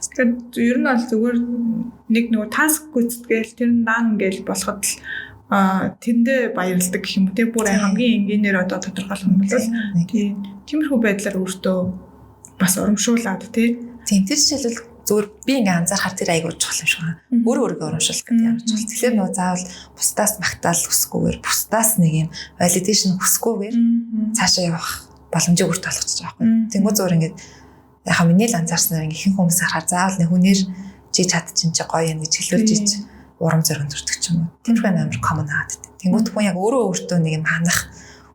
Тэгэхээр ер нь бол зүгээр нэг нөгөө таск гүйцэтгэл тэр даан ингээл болоход л тэндээ баярлдаг гэх юм уу те бүр хамгийн энгийнээр одоо тодорхойлох юм бол тиймэрхүү байдлаар өөртөө бас урамшуулад те. Тийм тэр жишээлбэл зүгээр би ингээ анзаархаар тэр айгуу чухал юм шиг байна. Өөрийгөө урамшуулах гэдэг ямар чухал. Тэгэхээр нөө заавал бусдаас магтаал хүсгүйгээр бусдаас нэг юм validation хүсгүйгээр цаашаа явах боломжийг өөртөө олгочих жоох байхгүй. Тэнгүү зүгээр ингээ яхаа миний л анзаарснаар ингээ ихэнх хүмүүс харахаар заавал нэг хүнээр чи чадчихин чи гоё юм гэж хэлүүлж ич урам зориг төрдөг ч юм уу. Тиймэрхүү амар common хаад. Тэнгүүд хүн яг өөртөө нэг юм ханах,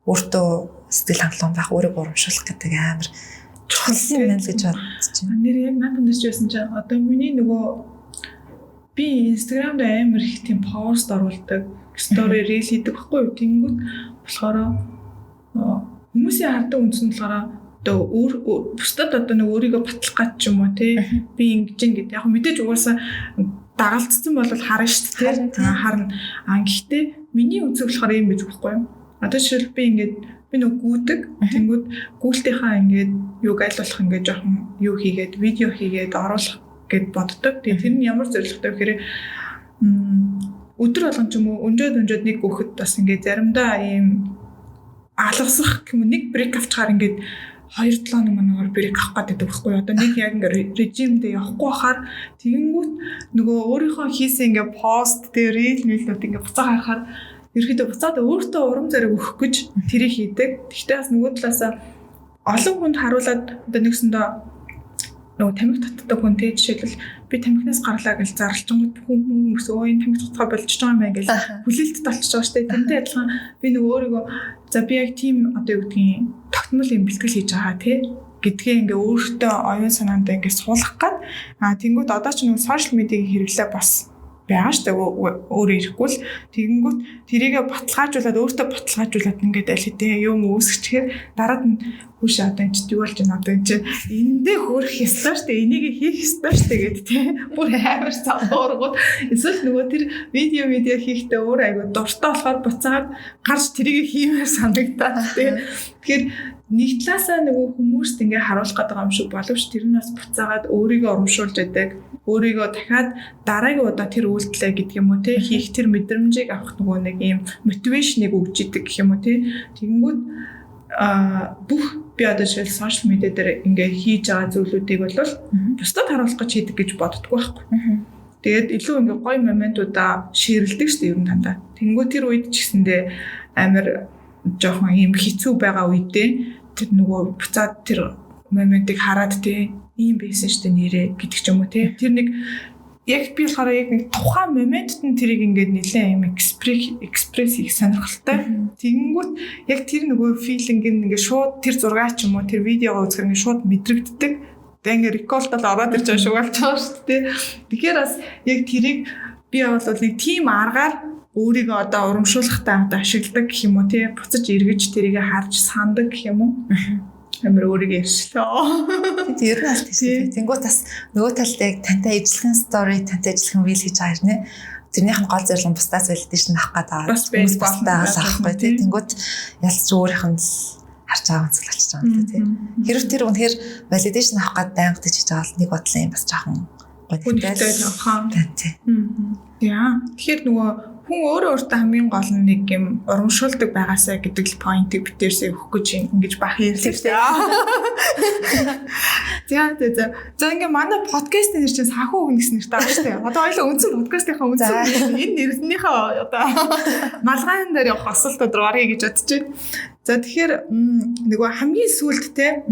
өөртөө сэтгэл хангалуун байх, өөрийгөө урамшуулах гэдэг амар чухал юм байна л гэж бодож байна. Нэр яг надад мэдэж байсан чинь одоо миний нөгөө би Instagram дээр амар их тийм пост оруулдаг, story reel хийдэг байхгүй юу? Тэнгүүд болохоор хүмүүсийн хардаг үндс нь болохоор одоо бусдад одоо нэг өөрийгөө батлах гэж ч юм уу тий би ингэж ингээд яг мэдээж угаасаа дагалцсан бол харна шүү дээ тий харна. Гэхдээ миний үнцэг болохоор юм биш байхгүй юу? Одоо жишээл би ингээд би нэг гүйдэг. Тэнгүүд гүйлтийнхаа ингээд юуг айлуулах ингээд жоохон юу хийгээд видео хийгээд оруулах гэд боддог. Тэгээ тэр нь ямар зорилготой вэ гэхээр өдөр болгон ч юм уу өнжөөд нэг гүхэд бас ингээд заримдаа ийм алгасах юм нэг брейк авчаар ингээд 2-7 хоног брейк авах гэдэг байхгүй. Одоо нэг яг ингээд режимдээ явахгүй хахаар тэгэнгүүт нөгөө өөрийнхөө хийсэн ингээд пост дээр рeel нийлнүүд ингээд буцаа харахаар ерөөдөө буцаад өөртөө урам зориг өгөх гэж тэрийг хийдэг. Гэхдээ бас нөгөө талаасаа олон хүнд харуулад одоо нэгсэндээ нөгөө тамхи татдаг хүн тэ жишээлбэл би тамхинаас гарлаа гэж зарлчингууд хүмүүс өө энэ тамхи татгаа болчих жоом байх гэж хүлээлттэй болчих жоо штэ. Тэнтэй адилхан би нөгөө өөрийгөө за би яг тийм одоо юу гэдгийг тогтмол юм бэлтгэл хийж байгаа тэ гэдгээ ингээ өөртөө оюун санаандаа ингээ суулгах гад тэнгууд одоо ч нөгөө сошиал медиагийн хэрэглээ бас байгаа штэ өөрөө ирэхгүй л тэгэнгүүт тэрийгэ баталгаажуулаад өөртөө баталгаажуулаад ингээд аль хэдийн юм үүсгэчихээр дараад нь хүш одоо энэ ч юу болж байна одоо энэ чинь эндээ хөрөх ёстой штэ энийг хийх ёстой штэ гэдэг тий бүр амар цааваргууд эсвэл нөгөө тэр видео хийхдээ өөр айгуу дуртай болохоор буцаад гарч тэрийг хиймээр санагдаад тий тэгэхээр нэг талаасаа нөгөө хүмүүст ингээ харуулах гэдэг юм шиг боловч тэр нь бас буцаагаад өөрийгөө урамшуулж байдаг өөрийгөө дахиад дараагийн удаа тэр үйлдэлээ гэдэг юм уу те хийх тэр мэдрэмжийг авах нөгөө нэг юм мотивашныг өгж идэг гэх юм уу те тэгэнгүүт бүх би одоо жишээл сошиал медиа дээр ингээ хийж байгаа зүйлүүдийг бол бусдад харуулах гэж хийдэг гэж боддгоо байхгүй. Тэгээд илүү ингээ гоё моментуудаа шеэрлдэг шүү дээ ер нь дандаа. Тэнгүү тэр үед ч гэсэндээ амар жоохон юм хэцүү байгаа үедээ тэр нөгөө буцаад тэр моментыг хараад те ийм байсан шүү дээ нэрээ гэдэг ч юм уу те тэр нэг яг би болохоор яг нэг тухайн моментод нь тэрийг ингээд нэлээд юм экспресс хийх сонирхолтой. Тэгэнгүүт яг тэр нөгөө филинг ингээд шууд тэр зураг ч юм уу тэр видеогоо үзэхээр ингээд шууд мэдрэгддэг. Тэгээ ингээд реколдол ороод ирж байгаа шугаалж байгаа шүү дээ. Тэгэхээр бас яг тэрийг би бол нэг тийм аргаар өөрийгөө одоо урамшуулахтаа одоо ашигладаг гэх юм уу тий буцаж эргэж тэрийг харж сандаг гэх юм уу. Амар өөрийгөө ярьшлаа. Тэр нь аль тийм. Тэнгуут бас нөгөө талд яг тантай ижлэхэн story, тантай ижлэхэн reel хийж байгаа хэрнээ. Тэрнийх нь гол зорилго бусдаас validation авах гэдэг. Хүмүүс бусдаа авахгүй тийм. Тэнгуут ялч өөрийнх нь харж байгаа онцлог очиж байгаа юм тийм. Хэрвээ тэр үнэхээр validation авах гэдэг байнга гэж хийж байгаа бол нэг бодлоо юм бас жоохон гонхтой жоохон. Тийм. Яа. Тэгэхээр нөгөө хүн өөртөө хамгийн гол нь нэг юм урамшуулдаг байгаасаа гэдэг л поинтыг битээрсээ өгөх гэж ингэж бах ярьлаа шүү дээ. За ингээ манай подкастын нэр чинь санхүү өгнө гэсэн нэртэй байгаа шүү дээ. Одоо хоёул үндсэн подкастынхаа үндсэн энэ нэрнийхээ одоо малгайн дээр явах асуултууд руу оръё гэж бодож байна. За тэгэхээр нөгөө хамгийн сүүлд те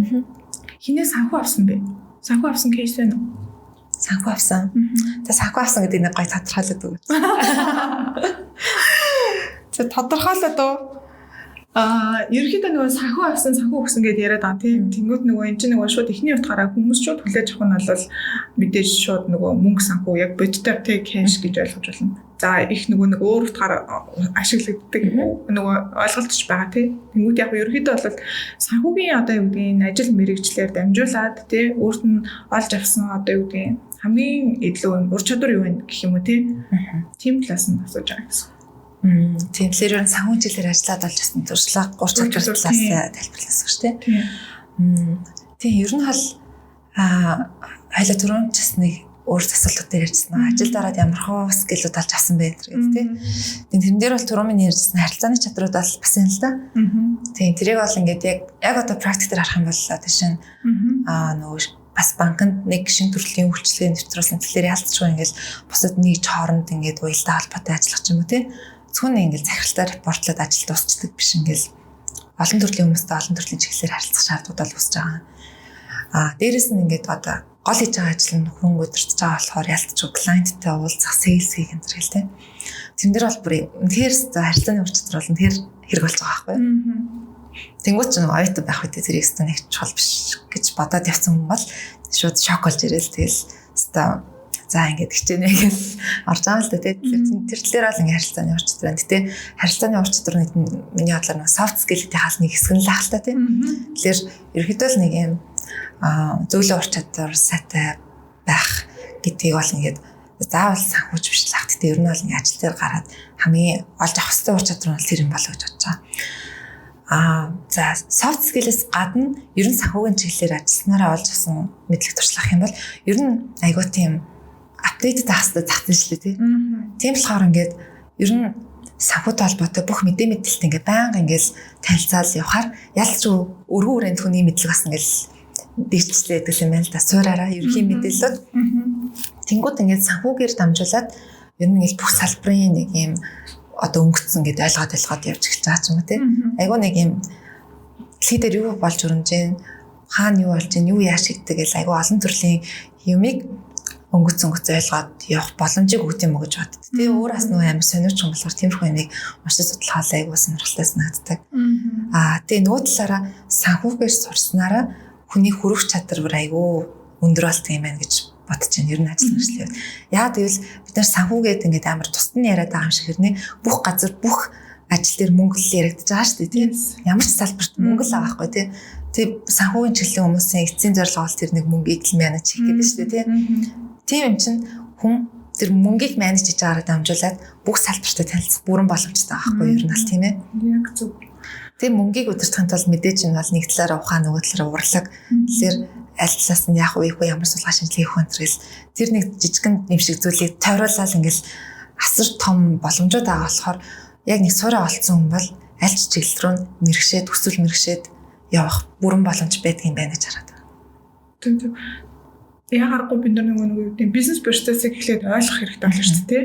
хинээ санхүү авсан бэ? Санхүү авсан кейс байна уу? Санхүү авсан. Тэгээ санхүү авсан гэдэг нэг гоё тодорхойлоод өгөөч. За тодорхойлоод ерөнхийдөө нөгөө санхүү авсан, санхүү өгсөн гэдээ яриад байгаа тийм. Тэнгүүд нөгөө энэ чинь нөгөө шууд ихний утгаараа хүмүүс шууд хүлээж авах нь бол мэдээж шууд нөгөө мөнгө санхүү яг бодтой тэг кэш гэж ойлгож байна. За их нөгөө өөр утгаараа ашиглагддаг нөгөө ойлголтч байгаа тийм. Тэнгүүд яг ерөнхийдөө бол санхүүгийн одоо юу гэдгийг ажил мэргэжлэр дамжуулаад тийм өөрт нь олж авсан одоо юу гэдгийг хамгийн илүү ур чадвар юу вэ гэх юм уу тийм. Тийм талаас нь асууж байгаа гэсэн. Тийм л ер нь санхүү чиглэлээр ажиллаад болж байсан туршлага 30 талаас тайлбарласан шүү дээ. Тийм ер нь хол хайлаа түрүүн чснийг өөр асуултууд дээр ярьсан. Ажил дараад ямар хөө скиллүүд алж авсан бэ гэдэг тийм. Тэрэн дээр бол түрүүн ярьсан харилцааны чадрууд бол бас юм л да. Тийм тэрийг бол ингээд яг одоо практик дээр харах юм бол тийш нөгөө бас банкнд нэг шинэ төрлийн үйлчлэгээ нэвтрүүлсэн тэлээр ялцчихгүй ингээд бусад нэг хооронд ингээд уялдаа холбоотой ажиллах юм уу тийм. Зөвхөн ингээд захиралтай репортлоод ажил дуусчдаг биш ингээд олон төрлийн хүмүүстэй олон төрлийн чиглэлээр харилцах шаардлагууд бол үүсэж байгаа. Дээрэс нь ингээд одоо гол хийж байгаа ажил нь хөрөнгө удирдах байгаа болохоор ялцчихгүй клиенттэй уулзах, сейлс хийх энэ зэрэг л тийм. Тэн дээр бол бүр үнэхээр харилцааны ур чадвар бол үнэхээр хэрэг болж байгаа байхгүй юу? Тэнгуут ч нэг оюутан байх үед зэрэг өстө нэг чухал биш гэж бодоод явсан хүн бол шууд шок болж ирэл тэгэл өстө за ингээд хичээнэ гэж орж байгаа л да тийм. Тэр тал дээр бол ингээд харилцааны ур чадвар. Гэтэ харилцааны ур чадвар нэг миний бодлоор нэг soft skill-ийн хаас нэг хэсэг нь л ах л та тийм. Тэгэхээр ерөөдөө л нэг юм зөвлөө ур чадвар сайтай байх гэдгийг бол ингээд заавал санхүүж биш л ах. Гэтэ ер нь бол ингээд ажил дээр гараад хамгийн олж авах хэрэгтэй ур чадвар нь тэр юм болоо гэж бодож байгаа. За soft skill-с гадна ер нь санхүүгийн чиглэлээр ажилласнараа олж авсан мэдлэг туршлах юм бол ер нь айгуу тийм апдейт таахстай зах зээл шүү дээ тийм болохоор ингээд ер нь санхүүтэй холбоотой бүх мэдээ мэдээлэлт ингээд байнга ингээд танилцаал явахаар ялч өргөн үрээнд хүний мэдлэг бас ингээд дэвшлээд гэдэг юм байна л да суураараа ерөнхий мэдээлэлүүд тэнгууд ингээд санхүүгээр дамжуулаад ер нь ингээд бүх салбарын нэг юм одоо өнгөцсөн гэдээ ойлгоод явж эхэлж байгаа ч юм уу тийм айгуу нэг юм лидер юу болж өрнөж гин хаана юу болж гин юу яаш гэдэг гэл айгуу олон төрлийн юмыг өнгөц ойлгоод явах боломжийг өгд юм уу гэж боддог. Тэгээ өөр бас нөгөө амар сониуч юм болохоор тиймэрхүү юмыг уншиж судлахаа айгуу сонирхолтой санагддаг. Тэгээ нөгөө талаараа санхүүгээр сурснараа хүний хүрэх чадвар айгуу өндөр болт юм байна гэж бодож байна. Ер нь ажил мэргэжлээ. Яа тэгвэл бид нар санхүүгээд ингээд амар тусад нь яриад байгаа юм шиг хэрнээ бүх газар бүх ажил дээр мөнгө л яригдаж байгаа шүү дээ тийм. Ямар ч салбарт мөнгө л байгаа байхгүй тийм. Тэг санхүүгийн чиглэлийн хүмүүсийн эцсийн зорилго бол тэр нэг мөнгийг л менеж хийх гэдэг шүү дээ тийм. Тийм юм чинь хүн тэр мөнгийг менеж хийж байгаагаар дамжуулаад бүх салбартай танилцах бүрэн боломжтой байхгүй юу ер нь аль тийм ээ. Яг зөв. Тэгээ мөнгийг удирдахын тулд мэдээж нь бол нэг талаараа ухаан нөгөө талаараа урлаг. Тэгэхээр аль талаас нь яах вэ ямар сулгаа шинжилгээ хийх вэ тэрэл тэр нэг жижигхэн юм шиг зүйлийг тойруулаад ингээл асар том боломжууд байгаа болохоор яг нэг сураа олцсон хүн бол аль ч чиглэл рүү мэрэгшээд төсөл мэрэгшээд явах бүрэн боломж байдаг юм байна гэж хараад байна. Тийм. Яагаргүй бид нар нөгөө юу бизнес процессыг эхлээд ойлгох хэрэгтэй болно шүү дээ.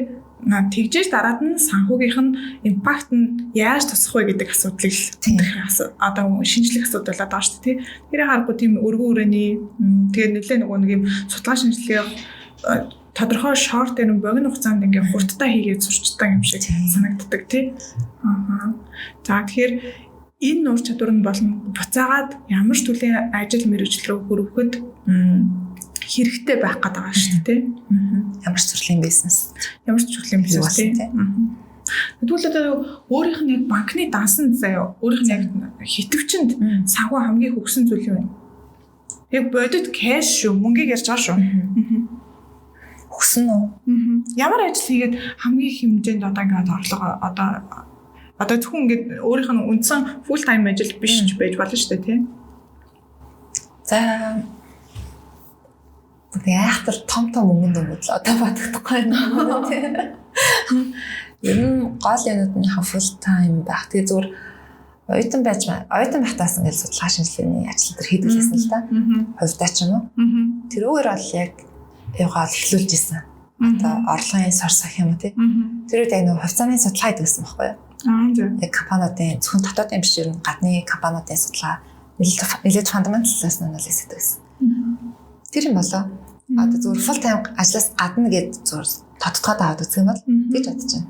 Тэгжээж дараад нь санхүүгийнх нь импакт нь яаж тусах вэ гэдэг асуудлыг одоо шинжлэх асуудал болоод байгаа шүү дээ. Тэр харахгүй тийм өргөн үрээний тэгээ нэлээ нөгөө нэг юм судалгаа шинжилгээ тодорхой шорт дээр богино хугацаанд ингээ хурдтай хийгээд сурчдаг юм шиг санагддаг тий. За тэгэхээр энэ ур чадвар нь болон буцаагаад ямар ч төрлийн ажил мэргэжил рүү хөрвөхөд хэрэгтэй байх гэдэг байгаа шүү дээ. Ямар ч төрлийн бизнес. Ямар ч төрлийн бизнес тийм. Тэгвэл одоо өөрийнх нь яг банкны дансанд заяа өөрийнх нь яг хитвчэнд санхүү хамгийн хөгсөн зүйл юу вэ? Яг бодит кэш шүү, мөнгийг ярьж байгаа шүү. Хөгсөн үү? Ямар ажил хийгээд хамгийн хэмжээнд одоо ингээд орлого одоо зөвхөн ингээд өөрийнх нь үндсэн full time ажил биш ч байж болно шүү дээ тийм. За яг тэр том мөнгөнд өнгөд л одоо бодохдохгүй байна тийм. Ер нь гол юмуд нь full time байх. Тэгээ зүгээр оюутан байхдаас ингээд судалгаа шинжилгээний ажил дээр хийдэг байсан л да. Хувьдаа ч юм уу. Тэрүүгээр бол яг яваад эхлүүлж исэн. Одоо орлогын сорс гэх юм уу тий. Тэр үед яг нэг хувьцааны судалгаа хийдэг гэсэн байхгүй юу? Яг компаниудын зөвхөн дотоодын биш ер нь гадны компаниудын судалгаа нэлээд фундаменталаас нь хийдэг гэсэн. Тэр юм болоо. Одоо зүгээр full time ажлаас гадна гээд зүгээр тодтогоод аваад үзэх юм бол гэж бодож байна.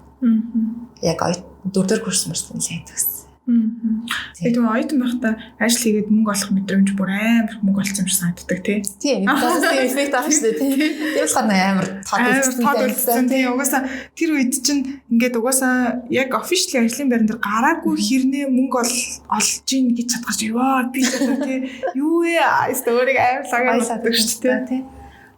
Яг 4-р курс мөрсөн л хийдэг гэсэн. Тэгээд оюутан байхдаа ажил хийгээд мөнгө олох мэдрэмж бүр амар мөнгө олсон юм шиг санагддаг тий. Тийм, positive effect авах шүү дээ тий. Тэр болохоор амар тод тий. Угаасаа тэр үед чинь ингээд угаасаа яг officially ажлын байран дээр гараагүй хэрнээ мөнгө олж ийн гэж чадгаж ёо би одоо тий. Юу ээ story амар лагаалдаг шүү дээ тий.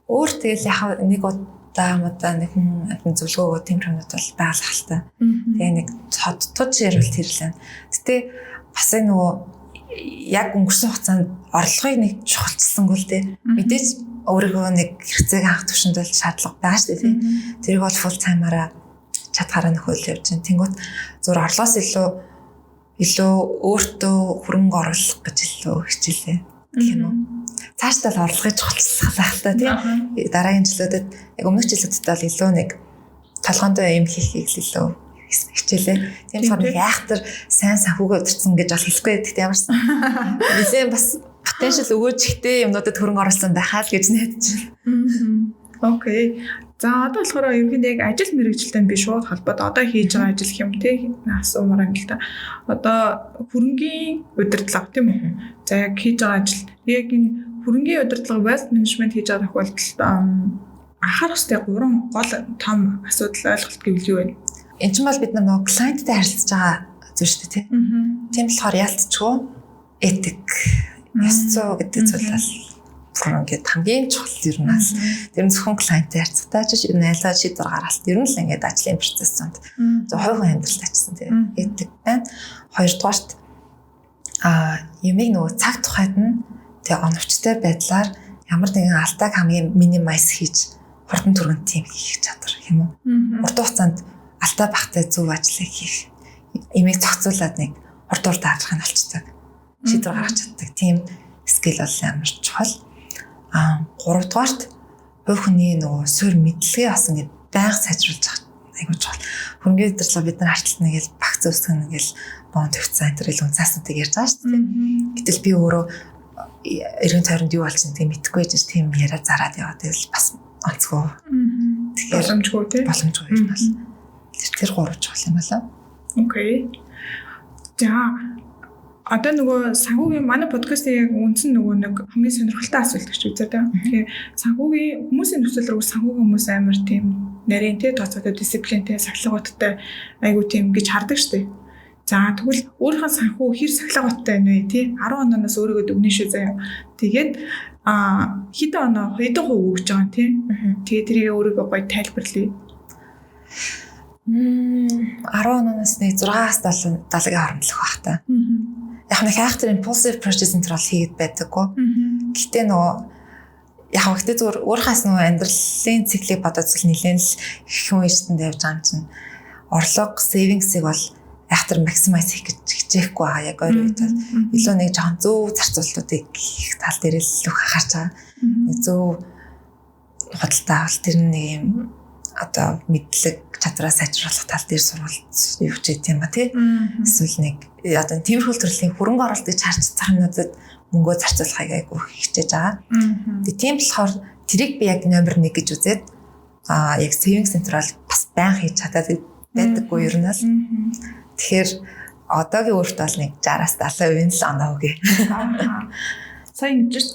Өөр тэгэл яг нэг удаа нэг хүн зөвлөгөө тийм юмнууд бол байгалах л та. Тэгээ нэг тод ширвэл тэрлээ. Гэтэ бас нөгөө яг өнгөрсөн хугацаанд орлогыг нэг чухалчилсангүй л дээ. Мэдээж өөрийгөө нэг хэрэгцээг хангах төвшөнд бол шаардлага байгаа шүү дээ. Тэрийг бол full time-аараа чадхаараа нөхөөл явж байна. Тэнгүүт зур орлогоос илүү өөртөө хөрөнгө оруулах гэж илүү хичээлээ гэх юм уу. Цаашдаа л орлогыг чухалчлах байх та тийм. Дараагийн жилүүдэд яг өмнөх жилүүдэд бол илүү нэг толгоондоо юм хийхийг л илүү хичээлээ. Тийм болохоор нэг айхтар сайн санхүүгээ өдөрцөн гэж бол хэлэхгүй гэдэг ямарсан. Нэлээд бас потенциал өгөөж ихтэй юмнуудад хөрөнгө оруулсан байхаа л гэж найдаж байна. Окей. За одоо болохоор ерөнхийдөө яг ажил мэргэжилтэй би шууд холбоод одоо хийж байгаа ажил хэм те асуумаар юм л та. Одоо хөрөнгийн удирдлага тийм үү? За яг хийж байгаа ажил яг энэ хөрөнгийн удирдлага wealth management хийж байгаа тохиолдолд анхаарах ёстой 3 гол том асуудал ойлголт гэвэл юу вэ? Энд чинь бол бид нөгөө клиенттэй харилцаж байгаа зүйл шүү дээ тийм. Тийм болохоор яалтчгүй этик ёс зүй гэдэг зүйл бол ингээд хамгийн чухал ер нь бас тэр нь зөвхөн клиенттэй харьцаатай ч ер нь айлаа шийдвэр гаргалт ер нь л ингээд ажлын процессонд зөв хувийн амьдралд очсон тийм этик байна. Хоёрдугаарт юмыг нөгөө цаг тухайд нь тэгээ оновчтой байдлаар ямар нэгэн алдааг хамгийн минимайз хийж хурдан түргэн тим хийх чадвар юм уу? Урт хугацаанд алдаа багтай зөв ажлыг хийх. Имийг зохицуулаад нэг хурд даажрах нь болчдаг. Шийдвэр гаргаж чаддаг. Тийм скил бол амар чухал. 3-дугаарт хувь хүний нөгөө суурь мэдлэгээ бас ингэ байнга сайжруулж байгаа айгуу чухал. Хөрөнгөний удирдлага бид нар харьцалт нэгэл багц үүсгэх нэгэл бонд хөвцөн энэ төрлийн үнцаснуудыг ярьж байгаа шүү дээ. Гэтэл би өөрөө эргэн тойронд юу болж байгааг мэдэхгүй байж тийм яриа зараад яваад тэгэл бас онцгой. Тэгэхээр боломжгүй тийм боломжгүй юм байна. Тэр 3 чухал юм байна. Окей. За одоо нөгөө санхүүгийн манай подкастын яг үндсэн нөгөө нэг хамгийн сонирхолтой асуулт гэж үзээ дээ. Тэгэхээр санхүүгийн хүмүүсийн нөхцөл рүү санхүүгийн хүмүүс амар тийм нарийн тэ тооцоотой дисциплинтэй сахилгуудтай айгуу тийм гэж хардаг штеп. За тэгвэл өөрийнхөө санхүү хэр сахилгуудтай байна вэ тий 10 оноос өөрийгөө дүгнэн шүү заяа. Тэгээд хэдэн оноо 2% өгж байгаа тий. Тэгээд тэрийг өөрийгөө гоё тайлбарлая. 10 оноос нэг 6-аас 70-ийн хооронд л байх та. Яг нэг хайхтар impulsive purchasing төрөл хийгээд байдаггүй. Гэтэ нөгөө яг гэхдээ зүгээр өөрхөөс нөгөө амьдралын циклийг бодоод зүйл нэлээд л их хүн эрдэнд явж байгаа юм чинь орлого savings-ыг бол айхтар maximize хийх гэж хичээхгүй байгаа. Яг ойр үед бол илүү нэг жоохон зөв зарцуулалтуудыг хийх тал дээр л илүү анхаарч байгаа. Нэг зөв худалдаа авалт тэр нэг юм одоо мэдлэг чадвараа сайжруулах тал дээр сургалт юу ч гэдэм ба тий. Эсвэл нэг одоо тиймэрхүү төрлийн хөрөнгө оруулалт гэж харж цаануудад мөнгөө зарцуулахыг айгүй хичээж байгаа. Тэгээ тийм болохоор тэрийг би яг номер 1 гэж үзээд яг savings central бас байнга хийж чадаад байдаггүй ер нь л. Тэгэхээр одоогийн өөртөө бол нэг 60-аас 70% л оноо үгүй. Сая ингэж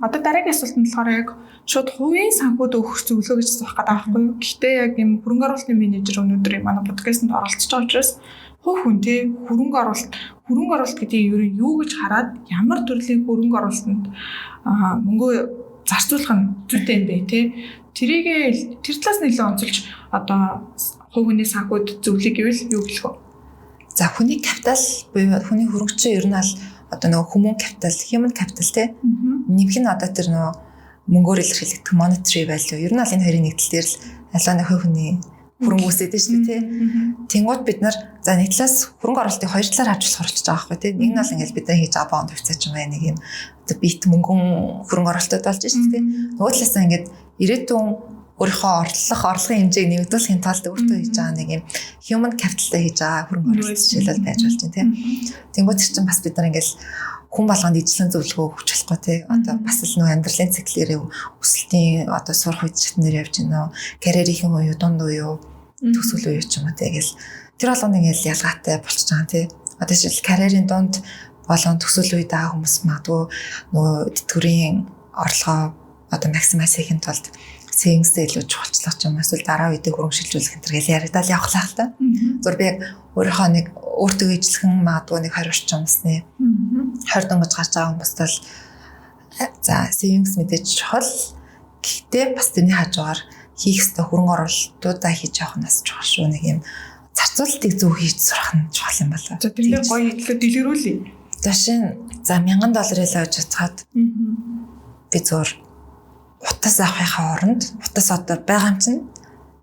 одоо дараагийн асуултанд болохоор яг шууд хувийн санхүүд өгөх зөвлөгөө гэж асуух гэдэг байхгүй юу? Гэхдээ яг юм хөрөнгө оруулалтын менежер өнөөдөр манай подкастэнд оролцож байгаа учраас хувь хүн те хөрөнгө оруулалт гэдэг нь юу гэж хараад ямар төрлийн хөрөнгө оруулалтанд мөнгөө зарцуулах нь зүйтэй юм бэ те? Тэрийг тэр талаас нь илүү онцолж одоо хувь хүний санхүүд зөвлөе гэвэл юу гэлэх вэ? За хүний капитал буюу хүний хөрөнгөчөө ер нь ал одоо нөгөө хүмүүн капитал, human capital те. Нэмэх нь одоо тэр нөгөө мөнгөөр илэрхийлэгдэх monetary value. Ер нь ал энэ хоёрын нэгдэл дээр л аль нэг хувь хүний хөрөнгө үүсээд шүү дээ тий. Тэнгууд бид нар за нэг талаас хөрөнгө оруулалтыг хоёр талаар хавж болох орчиж байгаа байхгүй тий. Нэг нь бол ингээл бид нар хийж байгаа бонд хөвцөөч юм байна нэг юм одоо бит мөнгөн хөрөнгө оруулалтууд болж шүү дээ тий. Нөгөө талаасаа ингээд ирээдүйн өөрийнхөө орлогын хэмжээг нэмэгдүүлэхийн тулд өөртөө хийж байгаа нэг юм human capital-тай хийж байгаа хөрөнгө оруулалт жишээлбэл байж болж байна тий. Тэнгууд чинь бас бид нар ингээл хүн болгонд ижлэн зөвлөгөө өгч болохгүй тий. Одоо бас л нөө амьдралын циклэрээ өсөлтийн одоо сурах үед чатнэр явж гинөө карьерийн уу дунд уу төсөл уу ч юм уу тий. Гэл тэр болгоно ингээл ялгаатай болчихж байгаа тий. Одоо жишээл карьерийн дунд болон төсөл үед байгаа хүмүүс магадгүй нөгөө тэтгэврийн орлогоо одоо максимайз хийхин тулд savings-тэй илүү чухалчлах ч юм эсвэл дараа үедээ хөрөнгө шилжүүлэх энэ төр гэл яригдал явахлаа л та. Зүр би яг өөрийнхөө нэг өөртөө ижлэхэн магадгүй нэг 20 орчим насны 20 донгож гарч байгаа хүмүүст л за savings мэдээж чухал. Гэхдээ бас тэрний хажуугаар хийх ёстой хөрөнгө оруулалтуудаа хийж явах нь бас чухал шүү. Нэг юм зарцуулалтыг зөв хийж сурах нь чухал юм байна. За тэрний гоё хэлээ дэлгэрүүлье. За шин за $1000 ялж чацгаад би зур утас авахын оронд утас одоо байгаа юм чинь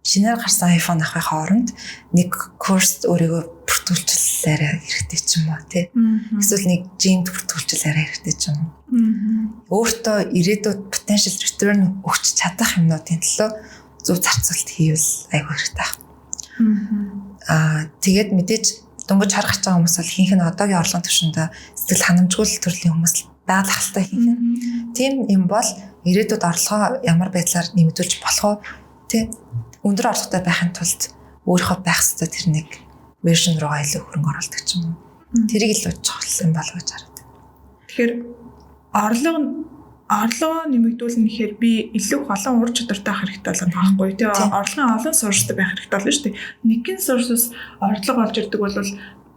шинээр гарсан iPhone авахын оронд нэг курс өөрийгөө бүртгүүлчихлээрээ хэрэгтэй ч юм уу тий. Эсвэл нэг gym бүртгүүлчихлээрээ хэрэгтэй ч юм уу. Өөртөө ирээдүйд potential return өгч чадах юмнуудын төлөө зөв зарцуулалт хийвэл айгүй хэрэгтэй байна. Тэгээд мэдээж дөнгөж харгаж байгаа хүмүүс бол ихэнх нь одоогийн орлогын түвшиндээ сэтгэл ханамжгүй төрлийн хүмүүс байгаль хальтай хийх. Тийм юм бол ирээдүйд орлогоо ямар байдлаар нэмэгдүүлж болох вэ? Тэ өндөр орлоготой байхын тулд өөрийнхөө байх ёстой тэр нэг version руугаа илүү хөрөнгө оруулдаг ч юм уу. Тэрийг илүү чухал юм болов гэж харагдав. Тэгэхээр орлогоо нэмэгдүүлнэ гэхээр би илүү олон ур чадвартай байх хэрэгтэй болоод байгаа байхгүй тий. Орлогын олон суурьтай байх хэрэгтэй болно шүү дээ. Нэгэн суурьсаас орлого олж ирдэг бол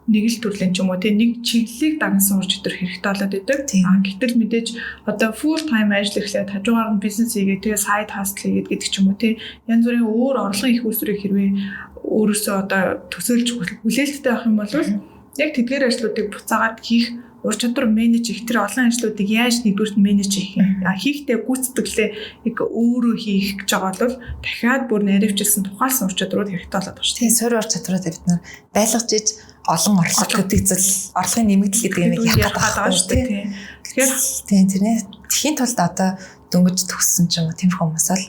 нэг л төрлийн ч юм уу тий нэг чиглэлийг дагнасан ур чадвар хэрэгтэй болоод идэг. Гэтэл мэдээж одоо full time ажил эхлээд хажуугаар нь бизнес хийгээд тэгээ side hustle хийгээд гэдэг ч юм уу тий янз бүрийн өөр орлогын их үүсвэрийг хэрвээ өөрөөсөө одоо төсөөлж хүлээлттэй байх юм бол яг тэдгээр ажлуудыг буцаагаад хийх ур чадвар менеж их тэр олон ажлуудыг яаж нэгдүгürt менеж хийх юм. Хийхдээ гүйцэтгэлээ яг өөрөө хийх гэж байгаа бол дахиад бүр наривчилсан тухайлсан ур чадварууд хэрэгтэй болоод байна шүү дээ. Тийм суурь ур чадваруудыг бид нар байлгаж иж олон орлого гэдэг зүйл орлогын нэмэгдэл гэдэг юм яг байгаа шүү дээ. Тэгэхээр тийм тэрний тхийн тулд одоо дөнгөж төгссөн ч юм уу тийм хүмүүс бол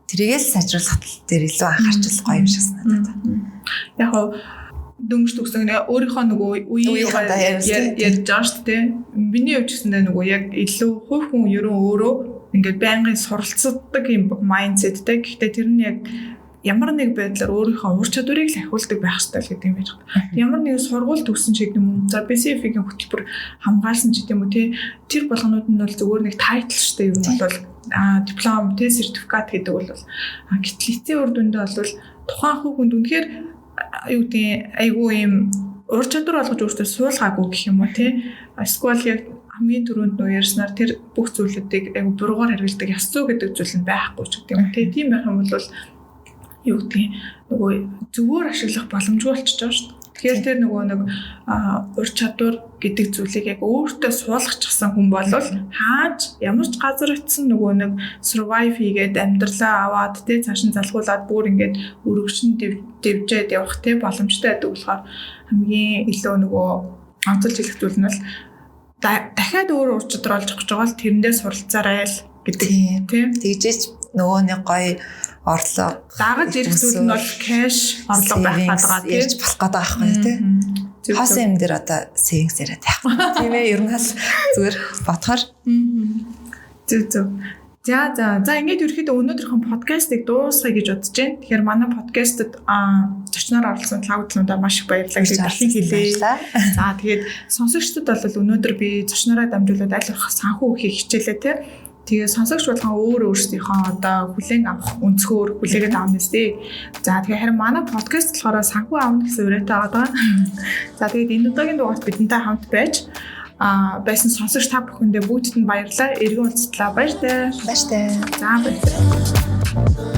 тэрийгээс сайжруулах дээр илүү анхаарч гоё юм шиг санагдаад байна. Яг дөнгөж төгсөн өөрийнхөө нөгөө үеийнхаа ярьж байгаа шүү дээ. Миний хувьд гэсэндээ нөгөө яг илүү хувь хүн ерөн өөрөө ингээд байнгын суралцдаг юм майндсеттэй. Гэхдээ тэр нь яг ямар нэг байдлаар өөрийнхөө ур чадварыг л ахиулдаг байх хэрэгтэй л гэдэг юм байна. Ямар нэг сургууль төгссөн ч гэдэг юм. За BCF-ийн хөтөлбөр хамгаалсан ч гэдэг юм уу тий. Тэр болгонууд нь бол зөвхөн нэг тайтл шүү дээ. Юу нь бол диплом, тий сертификат гэдэг бол гэтэл эцсийн үр дүндээ бол тухайн хүүхэнд үнэхээр юу гэдэг айгүй юм ур чадвар олгож өөртөө суулгаагүй гэх юм уу тий. Эсвэл яг хамгийн түрүүнд нөө ярьснаар тэр бүх зүйлүүдийг айгүй буруугаар хэрэглэдэг ёс зүй гэдэг зүйл нь байхгүй ч гэдэг юм тий. Тийм байх юм бол юу гэдэг нөгөө зөвөр ашиглах боломжгүй болчихж байгаа шүү дээ. Тэгэхээр тэр нөгөө нэг ур чадвар гэдэг зүйлийг яг өөртөө суулгачихсан хүн бол хааж ямар ч газар очисон нөгөө нэг survive хийгээд амьдралаа аваад тий цааш нь залгуулад бүр ингээд өргөшин дэвжээд явах тий боломжтой байдаг болохоор хамгийн илүү нөгөө онцолж хэлэх зүйл нь бол дахиад өөр ур чадвар олж авах гэж байгаа бол тэрэндээ суралцаарай л гэдэг тий. Тэгжээч нөгөө нэг гоё орлого дагаж ирэх зүйл нь бол кэш орлого байх гэдэг ярьж болох гэдэг аахгүй тий. Хоосон юм дээр одоо savings яриад байх. Тийм ээ ер нь хал зүгээр бодохоор зөв. За ингээд ерөөхдөө өнөөдрийнхэн подкастыг дуусгая гэж бодож байна. Тэгэхээр манай подкастад зочноор оролцсон талбаруудаа маш их баярлалаа гэж хэлье. За тэгээд сонсогчдод бол өнөөдөр би зочноороо дамжуулаад аль болох санхүү өгөхийг хичээлээ тий. Тэгээ сонсогч болгон өөрсдийнхөө одоо хүлээн авах өнцгөр хүлээгээд авах нэстэй. За тэгээ харин манай подкаст болохоор санхүү аавна гэсэн үрээтэй байгаа. За тэгээд энэ удаагийн дугаарт бидэнтэй хамт байж байсан сонсогч та бүхэндээ бүгдд нь баярлалаа. Эргэн уулзлаа. Баяртай. За баярлалаа.